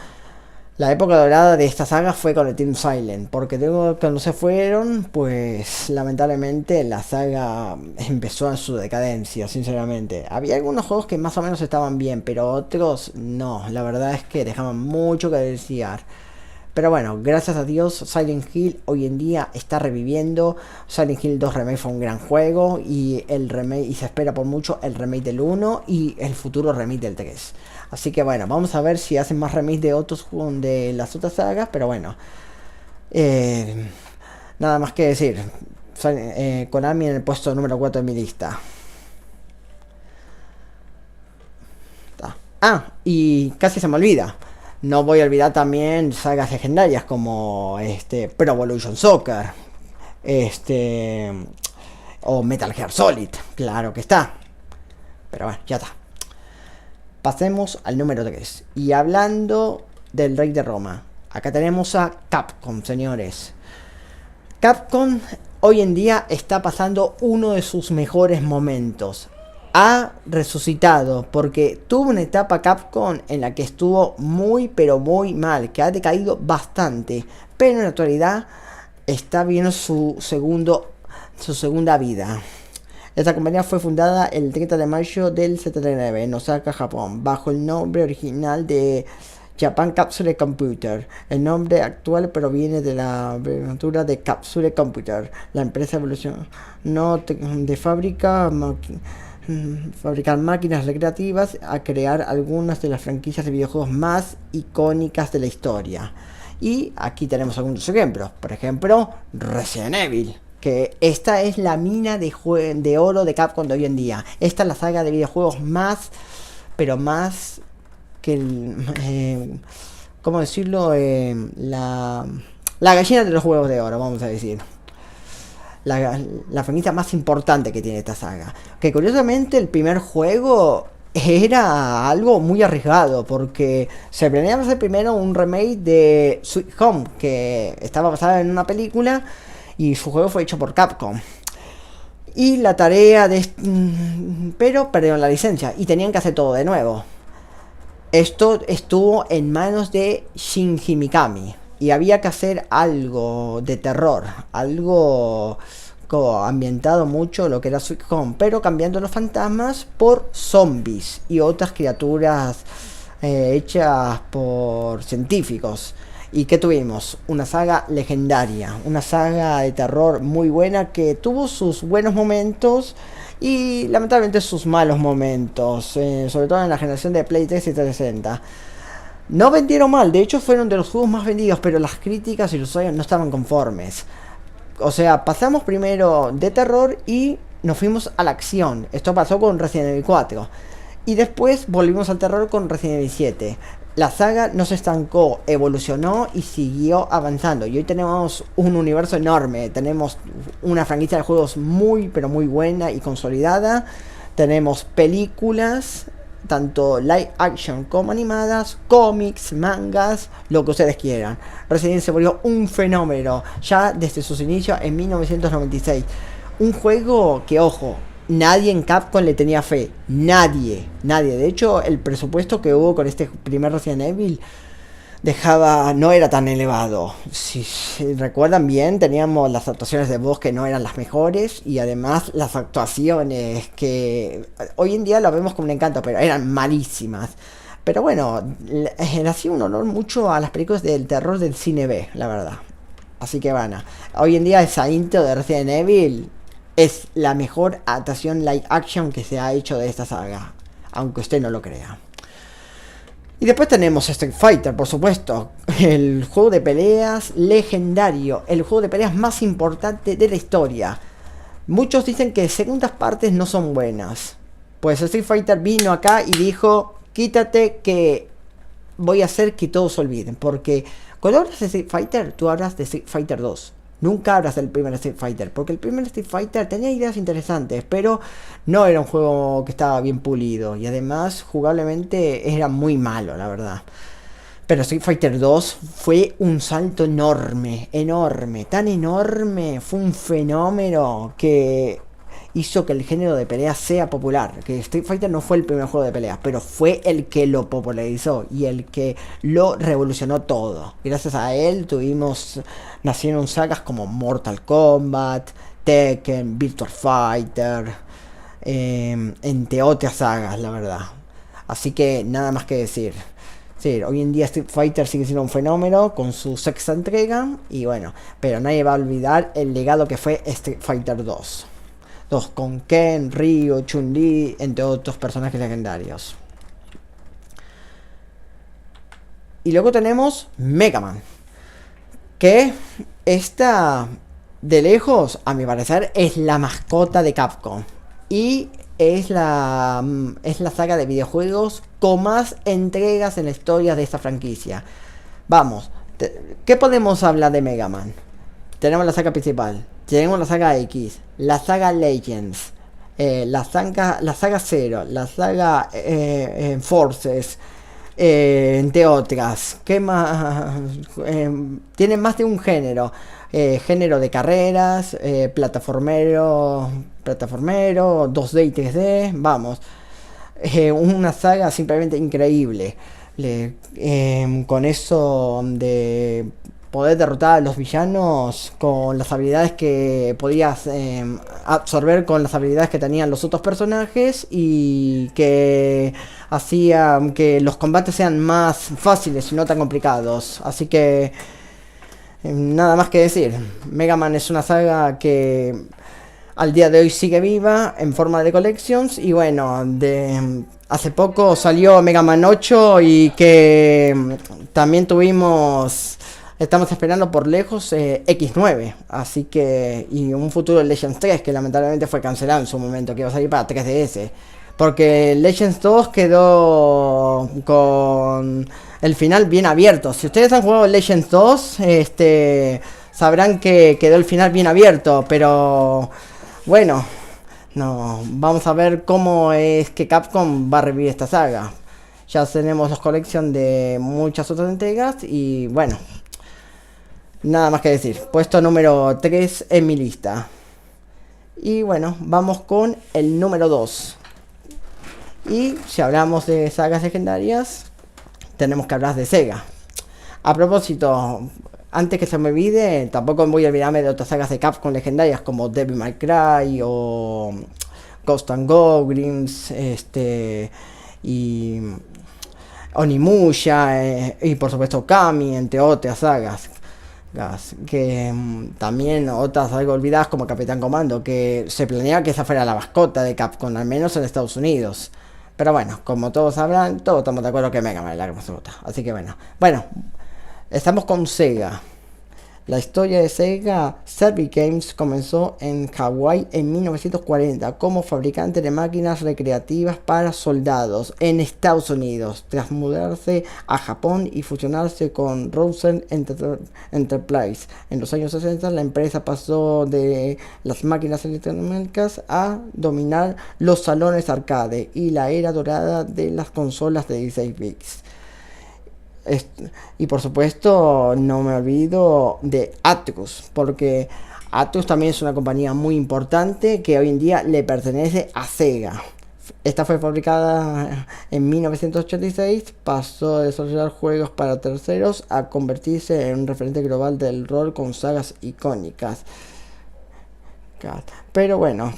La época dorada de esta saga fue con el Team Silent, porque cuando se fueron, pues lamentablemente la saga empezó en su decadencia, sinceramente. Había algunos juegos que más o menos estaban bien, pero otros no, la verdad es que dejaban mucho que desear. Pero bueno, gracias a Dios Silent Hill hoy en día está reviviendo. Silent Hill 2 Remake fue un gran juego y se espera por mucho el remake del 1 y el futuro remake del 3. Así que bueno, vamos a ver si hacen más remakes de otros juegos de las otras sagas, pero bueno. Nada más que decir. Konami en el puesto número 4 de mi lista. Y casi se me olvida. No voy a olvidar también sagas legendarias como Pro Evolution Soccer, o Metal Gear Solid, claro que está. Pero bueno, ya está. Pasemos al número 3. Y hablando del Rey de Roma, acá tenemos a Capcom, señores. Capcom hoy en día está pasando uno de sus mejores momentos. Ha resucitado porque tuvo una etapa Capcom en la que estuvo muy pero muy mal, que ha decaído bastante, pero en la actualidad está viendo su segunda vida. Esta compañía fue fundada el 30 de mayo del 79 en Osaka, Japón, bajo el nombre original de Japan Capsule Computer. El nombre actual proviene de la abreviatura de Capsule Computer. La empresa evolucionó de fabricar máquinas recreativas a crear algunas de las franquicias de videojuegos más icónicas de la historia. Y aquí tenemos algunos ejemplos. Por ejemplo, Resident Evil, que esta es la mina de oro de Capcom de hoy en día. Esta es la saga de videojuegos más, pero más que ¿cómo decirlo? La gallina de los huevos de oro, vamos a decir. La franquicia más importante que tiene esta saga. Que curiosamente el primer juego era algo muy arriesgado, porque se planeaba hacer primero un remake de Sweet Home, que estaba basada en una película, y su juego fue hecho por Capcom. Y la tarea de... pero perdieron la licencia y tenían que hacer todo de nuevo. Esto estuvo en manos de Shinji Mikami y había que hacer algo de terror, algo ambientado mucho lo que era Sweet Home, pero cambiando los fantasmas por zombies y otras criaturas hechas por científicos. ¿Y qué tuvimos? Una saga legendaria, una saga de terror muy buena que tuvo sus buenos momentos y lamentablemente sus malos momentos, sobre todo en la generación de Play 3 y 360. No vendieron mal, de hecho fueron de los juegos más vendidos, pero las críticas y los usuarios no estaban conformes. O sea, pasamos primero de terror y nos fuimos a la acción. Esto pasó con Resident Evil 4. Y después volvimos al terror con Resident Evil 7. La saga no se estancó, evolucionó y siguió avanzando. Y hoy tenemos un universo enorme. Tenemos una franquicia de juegos muy, pero muy buena y consolidada. Tenemos películas, tanto live action como animadas, cómics, mangas, lo que ustedes quieran. Resident Evil se volvió un fenómeno ya desde sus inicios en 1996. Un juego que, ojo, nadie en Capcom le tenía fe. Nadie. De hecho, el presupuesto que hubo con este primer Resident Evil no era tan elevado. Si recuerdan bien, teníamos las actuaciones de voz que no eran las mejores, y además las actuaciones que hoy en día lo vemos como un encanto, pero eran malísimas. Pero bueno, le hacía un honor mucho a las películas del terror del cine B, la verdad. Así que bueno, hoy en día esa intro de Resident Evil es la mejor adaptación live action que se ha hecho de esta saga, aunque usted no lo crea. Y después tenemos Street Fighter, por supuesto, el juego de peleas legendario, el juego de peleas más importante de la historia. Muchos dicen que segundas partes no son buenas. Pues Street Fighter vino acá y dijo, quítate que voy a hacer que todos se olviden. Porque cuando hablas de Street Fighter, tú hablas de Street Fighter 2. Nunca hablas del primer Street Fighter, porque el primer Street Fighter tenía ideas interesantes, pero no era un juego que estaba bien pulido, y además jugablemente era muy malo, la verdad. Pero Street Fighter 2 fue un salto enorme, tan enorme, fue un fenómeno que hizo que el género de peleas sea popular. Que Street Fighter no fue el primer juego de peleas, pero fue el que lo popularizó y el que lo revolucionó todo. Gracias a él nacieron sagas como Mortal Kombat, Tekken, Virtua Fighter, entre otras sagas, la verdad. Así que nada más que decir. Sí, hoy en día Street Fighter sigue siendo un fenómeno con su sexta entrega, y bueno, pero nadie va a olvidar el legado que fue Street Fighter 2. Con Ken, Ryu, Chun-Li, entre otros personajes legendarios. Y luego tenemos Mega Man, que esta, de lejos, a mi parecer, es la mascota de Capcom. Y es la saga de videojuegos con más entregas en la historia de esta franquicia. Vamos, ¿qué podemos hablar de Mega Man? Tenemos la saga principal, tenemos la saga X, la saga Legends, la saga Zero, la saga Forces, entre otras. ¿Qué más? Tiene más de un género. Género de carreras, plataformero, 2D y 3D, vamos. Una saga simplemente increíble. Con eso de poder derrotar a los villanos con las habilidades que podías absorber con las habilidades que tenían los otros personajes y que hacían que los combates sean más fáciles y no tan complicados. Así que nada más que decir. Mega Man es una saga que al día de hoy sigue viva en forma de collections y bueno, hace poco salió Mega Man 8 y que también estamos esperando por lejos X9, así que y un futuro Legends 3 que lamentablemente fue cancelado en su momento, que iba a salir para 3DS. Porque Legends 2 quedó con el final bien abierto. Si ustedes han jugado Legends 2, sabrán que quedó el final bien abierto. Pero bueno, no, vamos a ver cómo es que Capcom va a revivir esta saga. Ya tenemos los colección de muchas otras entregas y bueno, nada más que decir. Puesto número 3 en mi lista. Y bueno, vamos con el número 2. Y si hablamos de sagas legendarias, tenemos que hablar de Sega. A propósito, antes que se me olvide, tampoco voy a olvidarme de otras sagas de Capcom legendarias como Devil May Cry o Ghost and Goblins, y Onimusha, y por supuesto Kami, entre otras sagas. Que también otras algo olvidadas como Capitán Comando, que se planeaba que esa fuera la mascota de Capcom, al menos en Estados Unidos. Pero bueno, como todos sabrán, todos estamos de acuerdo que Mega Man es la mascota. Así que bueno, estamos con Sega. La historia de Sega Service Games comenzó en Hawái en 1940 como fabricante de máquinas recreativas para soldados en Estados Unidos, tras mudarse a Japón y fusionarse con Rosen Enterprise. En los años 60 la empresa pasó de las máquinas electrónicas a dominar los salones arcade y la era dorada de las consolas de 16 bits. Y por supuesto no me olvido de Atlus, porque Atlus también es una compañía muy importante que hoy en día le pertenece a Sega. Esta fue fabricada en 1986, pasó de desarrollar juegos para terceros a convertirse en un referente global del rol con sagas icónicas. Pero bueno,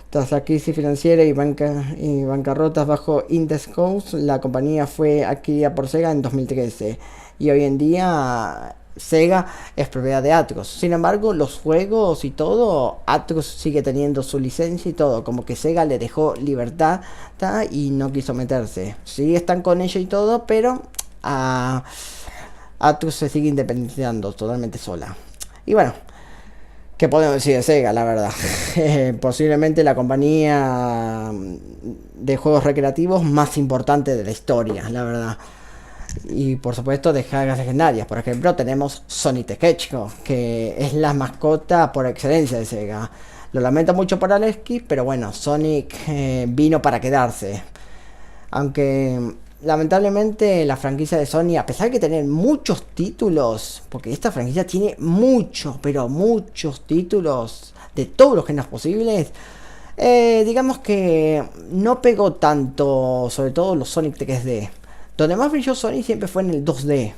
tras la crisis financiera y bancarrotas bajo Indescos, la compañía fue adquirida por Sega en 2013 y hoy en día Sega es propiedad de Atlus. Sin embargo, los juegos y todo, Atlus sigue teniendo su licencia y todo, como que Sega le dejó libertad y no quiso meterse. Sí están con ello y todo, pero Atlus se sigue independiendo totalmente sola. Y bueno, ¿qué podemos decir de Sega, la verdad? Posiblemente la compañía de juegos recreativos más importante de la historia, la verdad. Y por supuesto de sagas legendarias. Por ejemplo, tenemos Sonic the Hedgehog, que es la mascota por excelencia de Sega. Lo lamento mucho por Alex, pero bueno, Sonic vino para quedarse. Aunque lamentablemente la franquicia de Sony, a pesar de tener muchos títulos, porque esta franquicia tiene muchos, pero muchos títulos de todos los géneros posibles, digamos que no pegó tanto, sobre todo los Sonic 3D. Donde más brilló Sony siempre fue en el 2D,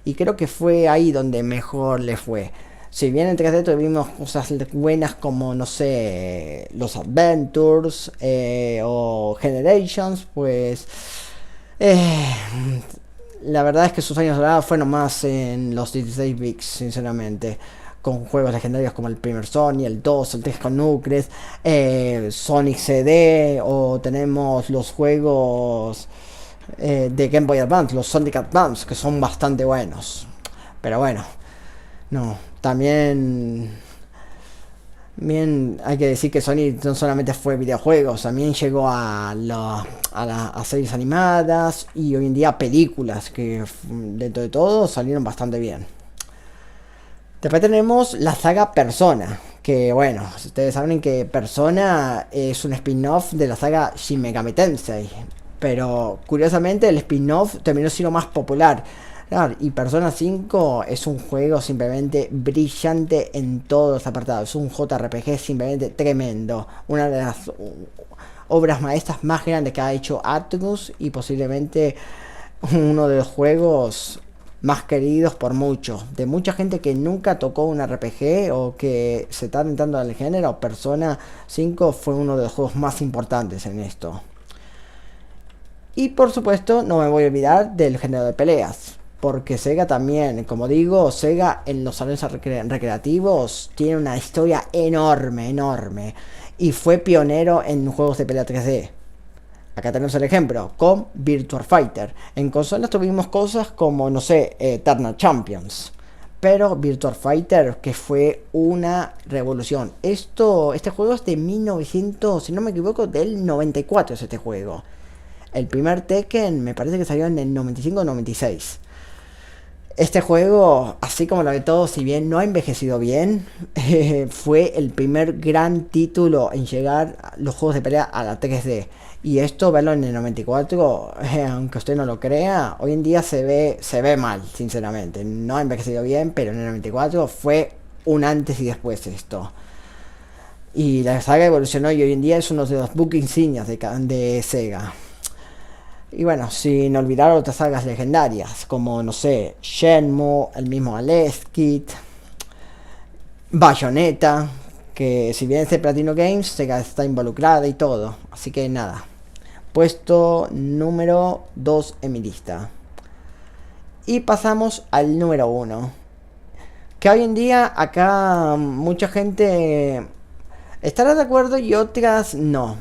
y creo que fue ahí donde mejor le fue. Si bien en 3D tuvimos cosas buenas como, no sé, los Adventures o Generations, pues la verdad es que sus años dorados fueron más en los 16 bits, sinceramente, con juegos legendarios como el primer Sonic, el 2, el 3 con Knuckles, Sonic CD, o tenemos los juegos de Game Boy Advance, los Sonic Advance, que son bastante buenos. Pero bueno, no, también bien, hay que decir que Sony no solamente fue videojuegos, también llegó a series animadas y hoy en día películas que dentro de todo salieron bastante bien. Después tenemos la saga Persona, que bueno, ustedes saben que Persona es un spin-off de la saga Shin Megami Tensei. Pero curiosamente el spin-off terminó siendo más popular. Claro, y Persona 5 es un juego simplemente brillante en todos los apartados. Es un JRPG simplemente tremendo. Una de las obras maestras más grandes que ha hecho Atlus y posiblemente uno de los juegos más queridos por muchos. De mucha gente que nunca tocó un RPG o que se está tentando al género, Persona 5 fue uno de los juegos más importantes en esto. Y por supuesto no me voy a olvidar del género de peleas. Porque Sega también, como digo, Sega en los salones recreativos tiene una historia enorme, enorme. Y fue pionero en juegos de pelea 3D. Acá tenemos el ejemplo con Virtua Fighter. En consolas tuvimos cosas como, no sé, Eternal Champions. Pero Virtua Fighter, que fue una revolución. Este juego es de 1900, si no me equivoco, del 94 es este juego. El primer Tekken me parece que salió en el 95 o 96. Este juego, así como lo de todo, si bien no ha envejecido bien, fue el primer gran título en llegar a los juegos de pelea a la 3D. Y esto, verlo en el 94, aunque usted no lo crea, hoy en día se ve mal, sinceramente. No ha envejecido bien, pero en el 94 fue un antes y después esto. Y la saga evolucionó y hoy en día es uno de los book insignias de Sega. Y bueno, sin olvidar otras sagas legendarias, como, no sé, Shenmue, el mismo Alex Kidd, Bayonetta, que si bien es de Platino Games, Sega está involucrada y todo. Así que nada, puesto número 2 en mi lista. Y pasamos al número 1. Que hoy en día acá mucha gente estará de acuerdo y otras no.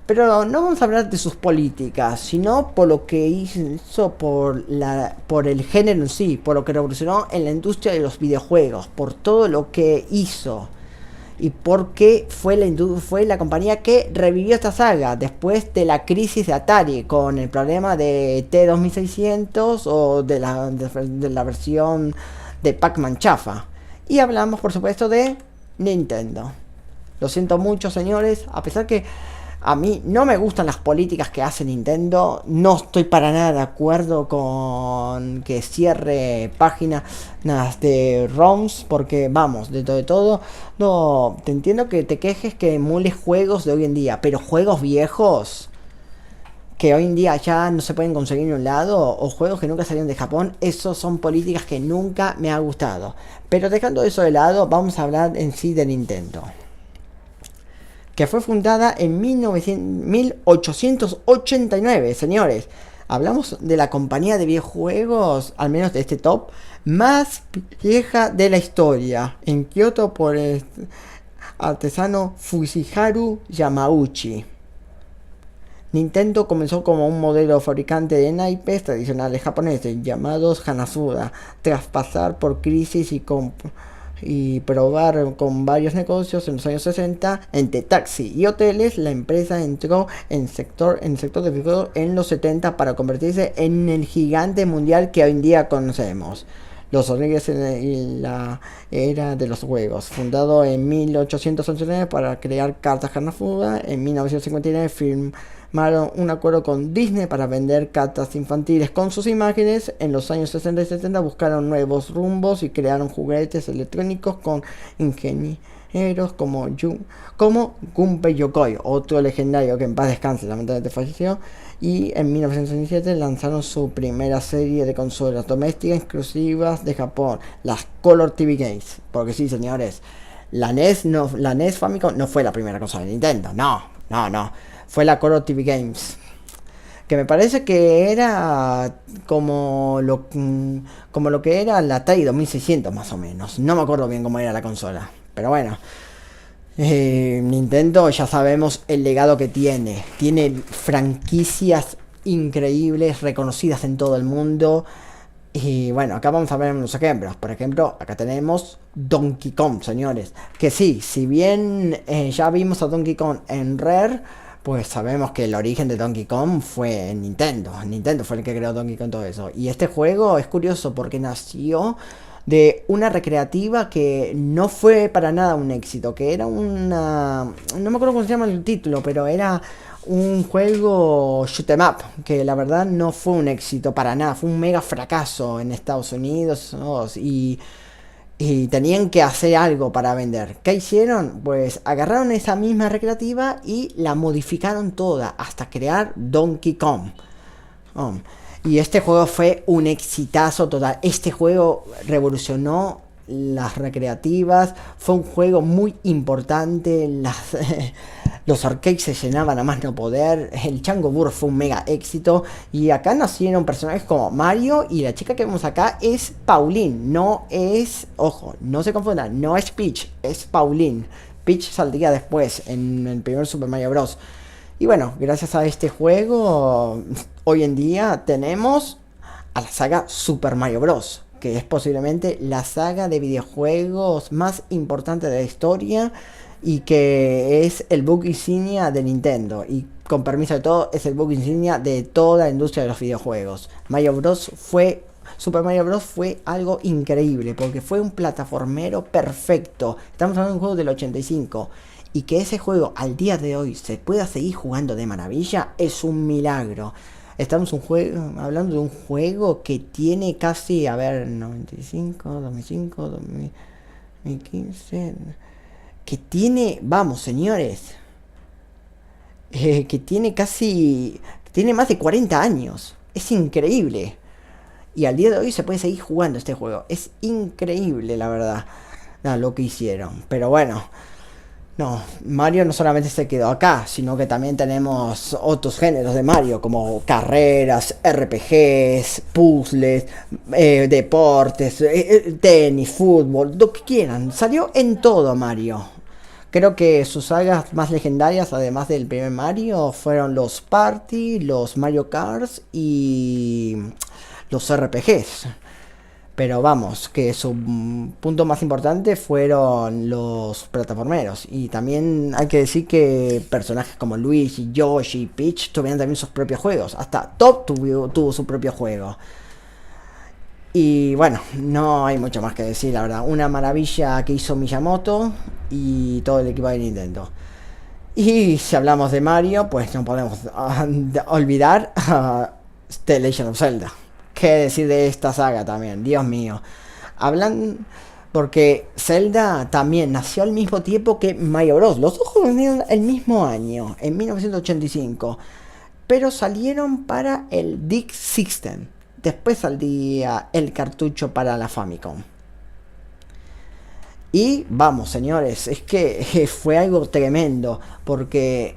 Pero no vamos a hablar de sus políticas, sino por lo que hizo por el género en sí, por lo que revolucionó en la industria de los videojuegos, por todo lo que hizo y por qué fue la compañía que revivió esta saga después de la crisis de Atari con el problema de T2600 o de la versión de Pac-Man chafa. Y hablamos, por supuesto, de Nintendo. Lo siento mucho, señores, a pesar que a mí no me gustan las políticas que hace Nintendo. No estoy para nada de acuerdo con que cierre páginas de ROMs. Porque vamos, de todo, no, te entiendo que te quejes que emules juegos de hoy en día, pero juegos viejos que hoy en día ya no se pueden conseguir en un lado, o juegos que nunca salieron de Japón, esos son políticas que nunca me ha gustado. Pero dejando eso de lado, vamos a hablar en sí de Nintendo, que fue fundada en 1889, señores. Hablamos de la compañía de videojuegos, al menos de este top, más vieja de la historia, en Kioto por el artesano Fushiharu Yamauchi. Nintendo comenzó como un modelo fabricante de naipes tradicionales japoneses llamados Hanafuda, tras pasar por crisis y probar con varios negocios en los años 60 entre taxi y hoteles. La empresa entró en el sector de videojuegos en los 70 para convertirse en el gigante mundial que hoy en día conocemos. Los orígenes en la era de los juegos. Fundado en 1889 para crear cartas Hanafuda, en 1959 firmaron un acuerdo con Disney para vender cartas infantiles con sus imágenes. En los años 60 y 70 buscaron nuevos rumbos y crearon juguetes electrónicos con ingenieros como Gunpei Yokoi, otro legendario que en paz descanse, lamentablemente falleció. Y en 1967 lanzaron su primera serie de consolas domésticas exclusivas de Japón, las Color TV Games. Porque sí, señores, la NES Famicom no fue la primera consola de Nintendo, no. Fue la Color TV Games, que me parece que era como lo que era la Atari 2600 más o menos. No me acuerdo bien cómo era la consola, pero bueno. Nintendo, ya sabemos el legado que tiene. Tiene franquicias increíbles, reconocidas en todo el mundo. Y bueno, acá vamos a ver unos ejemplos. Por ejemplo, acá tenemos Donkey Kong, señores. Que sí, si bien ya vimos a Donkey Kong en Rare, pues sabemos que el origen de Donkey Kong fue en Nintendo. Nintendo fue el que creó Donkey Kong, todo eso. Y este juego es curioso porque nació de una recreativa que no fue para nada un éxito, que era una... no me acuerdo cómo se llama el título, pero era un juego shoot 'em up que la verdad no fue un éxito para nada, fue un mega fracaso en Estados Unidos, ¿no? Y tenían que hacer algo para vender. ¿Qué hicieron? Pues agarraron esa misma recreativa y la modificaron toda hasta crear Donkey Kong. Y este juego fue un exitazo total. Este juego revolucionó las recreativas. Fue un juego muy importante. Los arcades se llenaban a más no poder. El Chango Burro fue un mega éxito. Y acá nacieron personajes como Mario. Y la chica que vemos acá es Pauline. No es... Ojo, no se confundan. No es Peach. Es Pauline. Peach saldría después en el primer Super Mario Bros. Y bueno, gracias a este juego, hoy en día tenemos a la saga Super Mario Bros. Que es posiblemente la saga de videojuegos más importante de la historia y que es el book insignia de Nintendo. Y con permiso de todo, es el book insignia de toda la industria de los videojuegos. Super Mario Bros. Fue algo increíble porque fue un plataformero perfecto. Estamos hablando de un juego del 85. Y que ese juego al día de hoy se pueda seguir jugando de maravilla es un milagro. Estamos hablando de un juego que tiene casi, a ver, 95, 2005, 2015... Que tiene, vamos señores, que tiene casi, tiene más de 40 años. Es increíble. Y al día de hoy se puede seguir jugando este juego. Es increíble, la verdad, lo que hicieron. Pero bueno, no, Mario no solamente se quedó acá, sino que también tenemos otros géneros de Mario, como carreras, RPGs, puzzles, deportes, tenis, fútbol, lo que quieran. Salió en todo Mario. Creo que sus sagas más legendarias, además del primer Mario, fueron los Party, los Mario Kart y los RPGs. Pero vamos, que su punto más importante fueron los plataformeros. Y también hay que decir que personajes como Luigi, Yoshi, Peach tuvieron también sus propios juegos. Hasta Top tuvo su propio juego. Y bueno, no hay mucho más que decir, la verdad. Una maravilla que hizo Miyamoto y todo el equipo de Nintendo. Y si hablamos de Mario, pues no podemos olvidar a The Legend of Zelda. ¿Qué decir de esta saga también? Dios mío. Hablan porque Zelda también nació al mismo tiempo que Mario Bros. Los dos salieron el mismo año, en 1985. Pero salieron para el Disk System. Después saldría el cartucho para la Famicom. Y vamos, señores, es que fue algo tremendo. Porque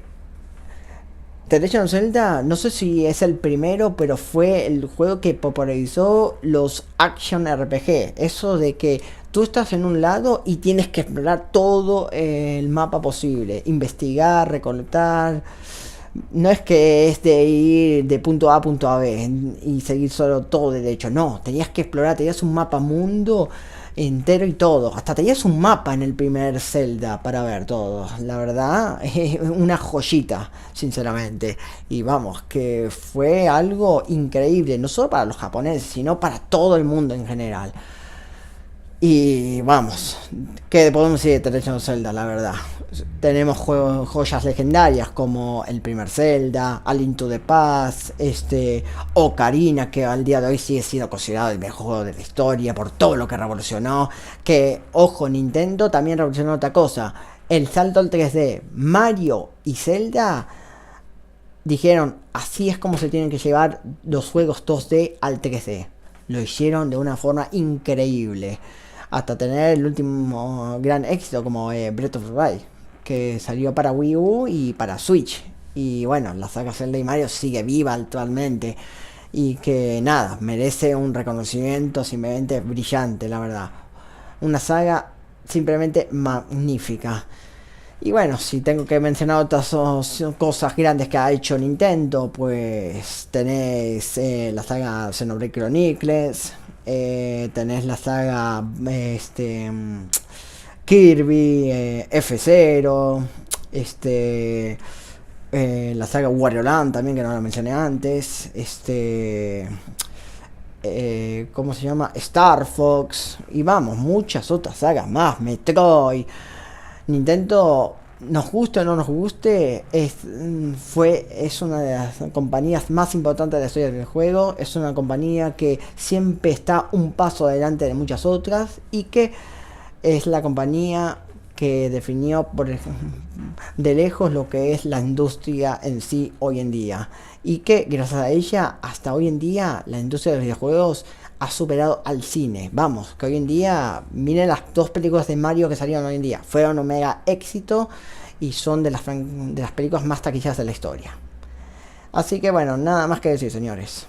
The Legend of Zelda, no sé si es el primero, pero fue el juego que popularizó los Action RPG. Eso de que tú estás en un lado y tienes que explorar todo el mapa posible. Investigar, recolectar. No es que es de ir de punto A a punto A B y seguir solo todo derecho. No, tenías que explorar, tenías un mapa mundo entero y todo. Hasta tenías un mapa en el primer Zelda para ver todo. La verdad, una joyita, sinceramente. Y vamos, que fue algo increíble, no solo para los japoneses, sino para todo el mundo en general. Y vamos, ¿qué podemos decir de The Legend of Zelda? La verdad, tenemos joyas legendarias como el primer Zelda, A Link to the Past, Ocarina, que al día de hoy sigue siendo considerado el mejor juego de la historia por todo lo que revolucionó. Que, ojo, Nintendo también revolucionó otra cosa, el salto al 3D. Mario y Zelda dijeron, así es como se tienen que llevar los juegos 2D al 3D. Lo hicieron de una forma increíble. Hasta tener el último gran éxito como Breath of the Wild, que salió para Wii U y para Switch. Y bueno, la saga Zelda y Mario sigue viva actualmente. Y que nada, merece un reconocimiento simplemente brillante, la verdad. Una saga simplemente magnífica. Y bueno, si tengo que mencionar otras cosas grandes que ha hecho Nintendo, pues tenés la saga Xenoblade Chronicles, tenés la saga Kirby, F0, la saga Wario Land también, que no la mencioné antes, ¿cómo se llama? Star Fox, y vamos, muchas otras sagas más, Metroid. Nintendo nos guste o no nos guste, es una de las compañías más importantes de la historia del juego. Es una compañía que siempre está un paso adelante de muchas otras y que es la compañía que definió de lejos lo que es la industria en sí hoy en día, y que gracias a ella hasta hoy en día la industria de los videojuegos ha superado al cine. Vamos, que hoy en día, miren las dos películas de Mario que salieron hoy en día, fueron un mega éxito y son de las películas más taquilleras de la historia. Así que bueno, nada más que decir, señores.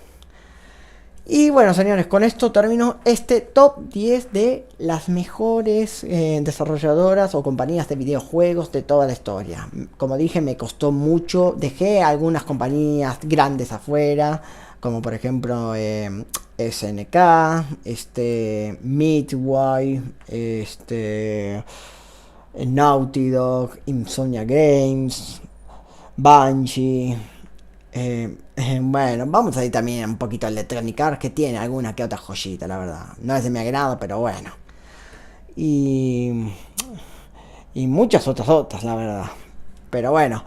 Y bueno, señores, con esto termino este top 10 de las mejores desarrolladoras o compañías de videojuegos de toda la historia. Como dije, me costó mucho. Dejé algunas compañías grandes afuera, como por ejemplo SNK, Midway, Naughty Dog, Insomnia Games, Bungie. Bueno, vamos a ir también un poquito a Electronic Arts, que tiene alguna que otra joyita, la verdad. No es de mi agrado, pero bueno. Y, y muchas otras, la verdad. Pero bueno,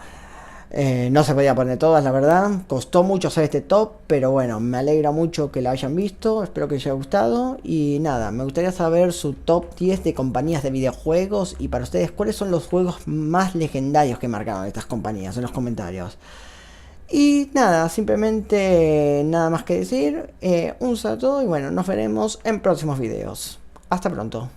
no se podía poner todas, la verdad. Costó mucho hacer este top, pero bueno, me alegra mucho que la hayan visto. Espero que les haya gustado. Y nada, me gustaría saber su top 10 de compañías de videojuegos. Y para ustedes, ¿cuáles son los juegos más legendarios que marcaron estas compañías? En los comentarios. Y nada, simplemente nada más que decir. Un saludo y bueno, nos veremos en próximos videos. Hasta pronto.